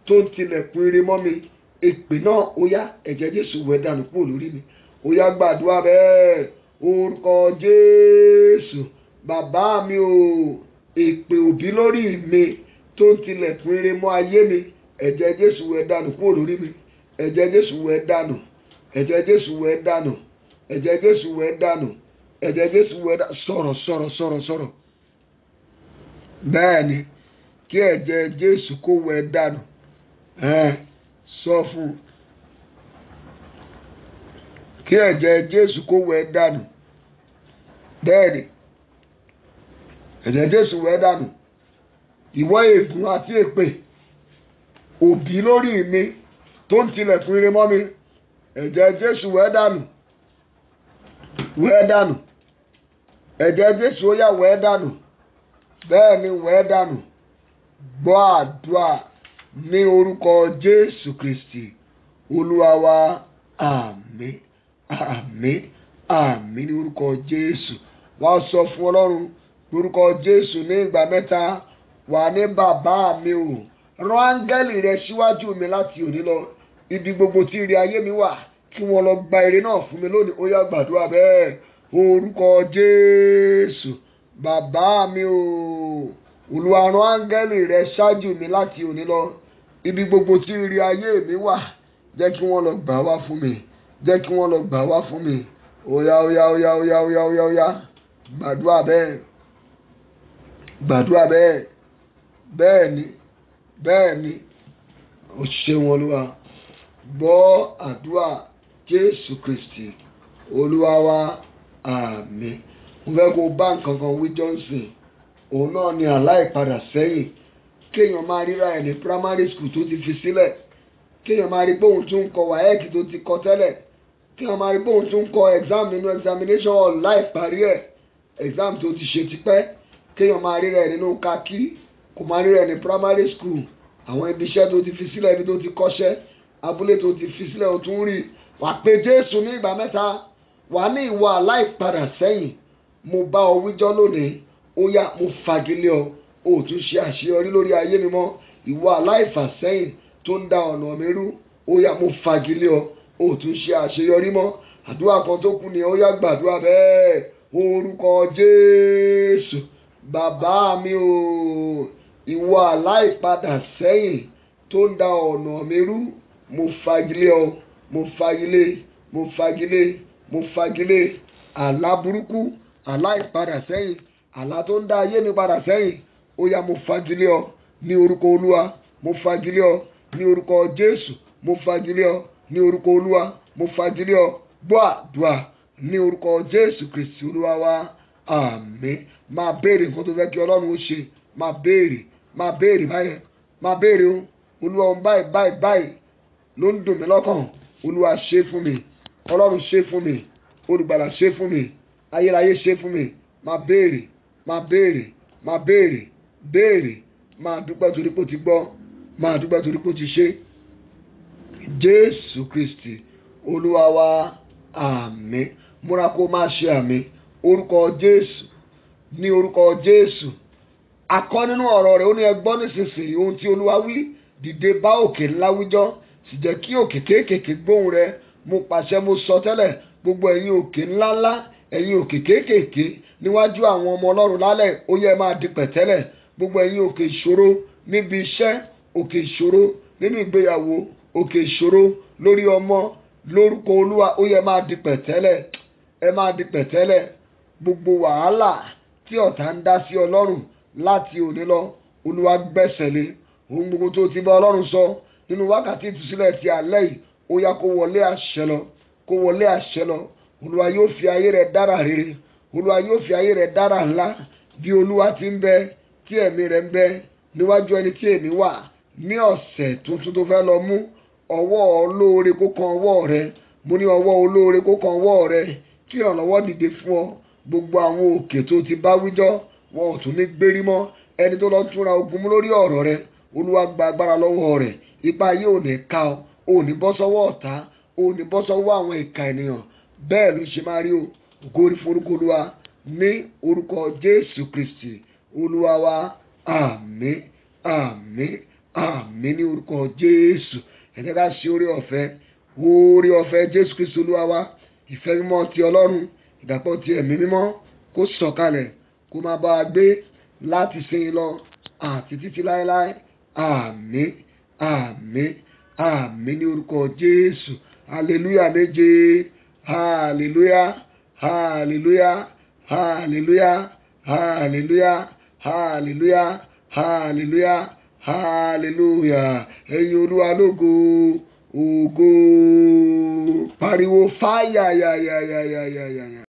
tó ń tilẹ̀kùn ire mọ́ mi èpè náà ó yá ẹ̀jẹ̀ Jésù wẹ̀ dànù kúrò lórí mi ó yá gbàdúrà bẹ́ẹ̀ orúkọ Jésù bàbá mi o èpè òbí lórí mi tó ń tilẹ̀kùn ire mọ́ ayé mi ẹ̀jẹ̀ Jésù wẹ̀ dànù kúrò lórí mi ẹ̀jẹ̀ Jésù wẹ̀ dànù ẹ̀jẹ̀ Jésù wẹ̀ dànù ẹ̀jẹ̀ Jésù wẹ̀ dànù ẹ̀jẹ̀ Jésù wẹ̀ dànù sọ̀rọ̀ sọ̀rọ̀ sọ̀rọ̀ sọ̀rọ̀ bẹ́ẹ̀ ni kí ẹ̀jẹ̀ Jésù kó wẹ̀ dànù sọ fún kí ẹ̀jẹ̀ Jésù kó wẹ̀ dànù bẹ́ẹ̀ ni ẹ̀jẹ̀ Jésù wẹ̀ dànù ìwọ ègún àti èpè òbí lórí mi tó ń tilẹ̀kùn ire mọ́ mi ẹ̀jẹ̀ Jésù wẹ̀ dànù wẹ́ dànù. Ẹ̀jẹ̀ Jésù ó yá wẹ́ dànù. Bẹ́ẹ̀ ni wẹ́ dànù. Gbọ́ àdúrà ní orúkọ Jésù Kristi Olúwa wa. Àmín, àmín, àmín ní orúkọ Jésù. Wá sọ fún Ọlọ́run lórúkọ Jésù ní ìgbà mẹ́ta. Wà ní bàbá mi o, rán áńgẹ́lì rẹ síwájú mi láti òní lọ. Ibi gbogbo tí ire ayé mi wà, kí wọ́n lọ gba ire náà fún mi lónìí. Ó yá gbàdúrà bẹ́ẹ̀. Orúkọ Jésù. Bàbá mi o, Olúwa rán áńgẹ́lì rẹ ṣáájú mi láti òní lọ. Ibi gbogbo tí ire ayé mi wà, jẹ́ kí wọ́n lọ gbà wá fún mi. Jẹ́ kí wọ́n lọ gbà wá fún mi. Ó yá, ó yá, ó yá, ó yá, ó yá, ó yá, ó yá. Gbàdúrà bẹ́ẹ̀. Gbàdúrà bẹ́ẹ̀. Bẹ́ẹ̀ ni, bẹ́ẹ̀ ni. Ó ṣeun Olúwa. Gbọ́ àdúrà Jésù Kristi Olúwa wa. Àmín. Mo fẹ́ kó bá nǹkan kan wí Johnson. Òun náà ni aláìpadà sẹ́yìn. Kéèyàn máa ríra ẹ̀ ní primary school tó ti fi sílẹ̀. Kéèyàn máa rí pé òun tún ń kọ WAEC tó ti kọ tẹ́lẹ̀. Kéèyàn máa rí pé òun tún ń kọ exam nínú examination hall láì parí ẹ̀. Exam tó ti ṣe tipẹ́. Kéèyàn máa ríra ẹ̀ nínú kakí. Kò máa ríra ẹ̀ ní primary school. Àwọn ibi iṣẹ́ tó ti fi sílẹ̀, ibi tó ti kọ́ṣẹ́, abúlé tó ti fi sílẹ̀ ó tún rí. Wà pé Jésù ní ìgbà mẹ́ta. Wà ní ìwà aláìpadà sẹ́yìn. Mo bá ọ wíjọ́ lónìí. Ó yá, mo fagilé ọ. O ò tún ṣe àṣeyọrí lórí ayé mi mọ́. Ìwà aláìfàsẹ́yìn tó ń da ọ̀nà mi rú. Ó yá, mo fagilé ọ. O ò tún ṣe àṣeyọrí mọ́. Àdúrà kan tó kù ni ó yá gbàdúrà bẹ́ẹ̀. Orúkọ Jésù. Bàbá mi o, ìwà aláìpadà sẹ́yìn tó ń da ọ̀nà mi rú. Mo fagilé ọ. Mo fagilé. Mo fagilé. Mo fagilé. Àlá burúkú. Aláìpadà sẹ́yìn. Àlá tó ń dá ayé mi padà sẹ́yìn. Ó yá, mo fagilé ọ ní orúkọ Olúwa. Mo fagilé ọ ní orúkọ Jésù. Mo fagilé ọ ní orúkọ Olúwa. Mo fagilé ọ. Gbọ́ àdúrà ní orúkọ Jésù Kristi Olúwa wa. Àmín. Máa béèrè nǹkan tó fẹ́ kí Ọlọ́run ó ṣe. Máa béèrè. Máa béèrè báyẹn. Máa béèrè o. Olúwa ohun báyìí báyìí báyìí ló ń dùn mí lọ́kàn. Olúwa ṣe fún mi. Ọlọ́run ṣe fún mi. Olùgbàlà ṣe fún mi. Ayérayé ṣe fún mi. Máa béèrè. Máa béèrè. Máa béèrè. Béèrè. Máa dúpẹ́ torí pé ó ti gbọ́. Máa dúpẹ́ torí pé ó ti ṣe. Jésù Kristi Olúwa wa. Àmín. Múra kó máa ṣe àmín. Orúkọ Jésù. Ní orúkọ Jésù. Akọ nínú ọ̀rọ̀ rẹ̀ ó ní ẹ gbọ́ nísinsìnyí ohun tí Olúwa wí. Dìde bá òkè ńlá wíjọ́. Sì jẹ́ kí òkè kéékèèké gbóhùn rẹ̀. Mo pàṣẹ, mo sọ tẹ́lẹ̀. Gbogbo ẹ̀yin òkè ńláńlá, ẹ̀yin òkè kéékèèké níwájú àwọn ọmọ Ọlọ́run lálẹ́, ó yẹ máa di pẹ̀tẹ́lẹ̀. Gbogbo ẹ̀yin òkè ìṣòro níbi iṣẹ́, òkè ìṣòro nínú ìgbéyàwó, òkè ìṣòro lórí ọmọ, lórúkọ Olúwa, ó yẹ máa di pẹ̀tẹ́lẹ̀. Ẹ máa di pẹ̀tẹ́lẹ̀. Gbogbo wàhálà tí ọ̀tá ń dá sí Ọlọ́run láti òní lọ, Olúwa gbẹ́sẹ̀ lé. Ohun gbogbo tó ti bá Ọlọ́run sọ nínú wákàtí ìtúsílẹ̀ ti alẹ́ yìí, ó yá kó wọlé àṣẹ lọ. Kó wọlé àṣẹ lọ. Olúwa yóò fi ayé rẹ̀ dára rere. Olúwa yóò fi ayé rẹ̀ dára ńlá. Bí Olúwa ti ń bẹ, tí ẹ̀mí rẹ̀ ń bẹ níwájú ẹni tí èmi wà ní ọ̀sẹ̀ tuntun tó fẹ́ lọ mú, ọwọ́ olóore kó kan ọwọ́ rẹ. Mo ní ọwọ́ olóore kó kan ọwọ́ rẹ. Kí ìrànlọ́wọ́ dìde fún ọ. Gbogbo àwọn òkè tó ti bá wíjọ́, wọn ò tún ní gbérí mọ́. Ẹni tó lọ túnra ogun mú lórí ọ̀rọ̀ rẹ, Olúwa gba agbára lọ́wọ́ rẹ̀. Ipá ayé ò ní ká ọ. O ò ní bọ́ sọ́wọ́ ọ̀tá. O ò ní bọ́ sọ́wọ́ àwọn ìka ènìyàn. Bẹ́ẹ̀ ló ṣe máa rí o. Ògo ni fún orúkọ Olúwa ní orúkọ Jésù Kristi Olúwa wa. Àmín. Àmín. Àmín ní orúkọ Jésù. Ẹ jẹ́ ká ṣe oore ọ̀fẹ́. Oore ọ̀fẹ́ Jésù Kristi Olúwa wa. Ìfẹ́ mímọ́ ti Ọlọ́run. Ìdàpọ̀ ti ẹ̀mí mímọ́ kó sọ̀kalẹ̀ kó máa bá a gbé láti ìsinyìí lọ àti títí láéláé. Àmín. Àmín. Àmín ní orúkọ Jésù. Hallelujah méje. Hallelujah. Hallelujah. Hallelujah. Hallelujah. Hallelujah. Hallelujah. Hallelujah. Ẹ̀yin Olúwa lógo. Ògo. Pariwo fáyà yà yà yà yà yà yà.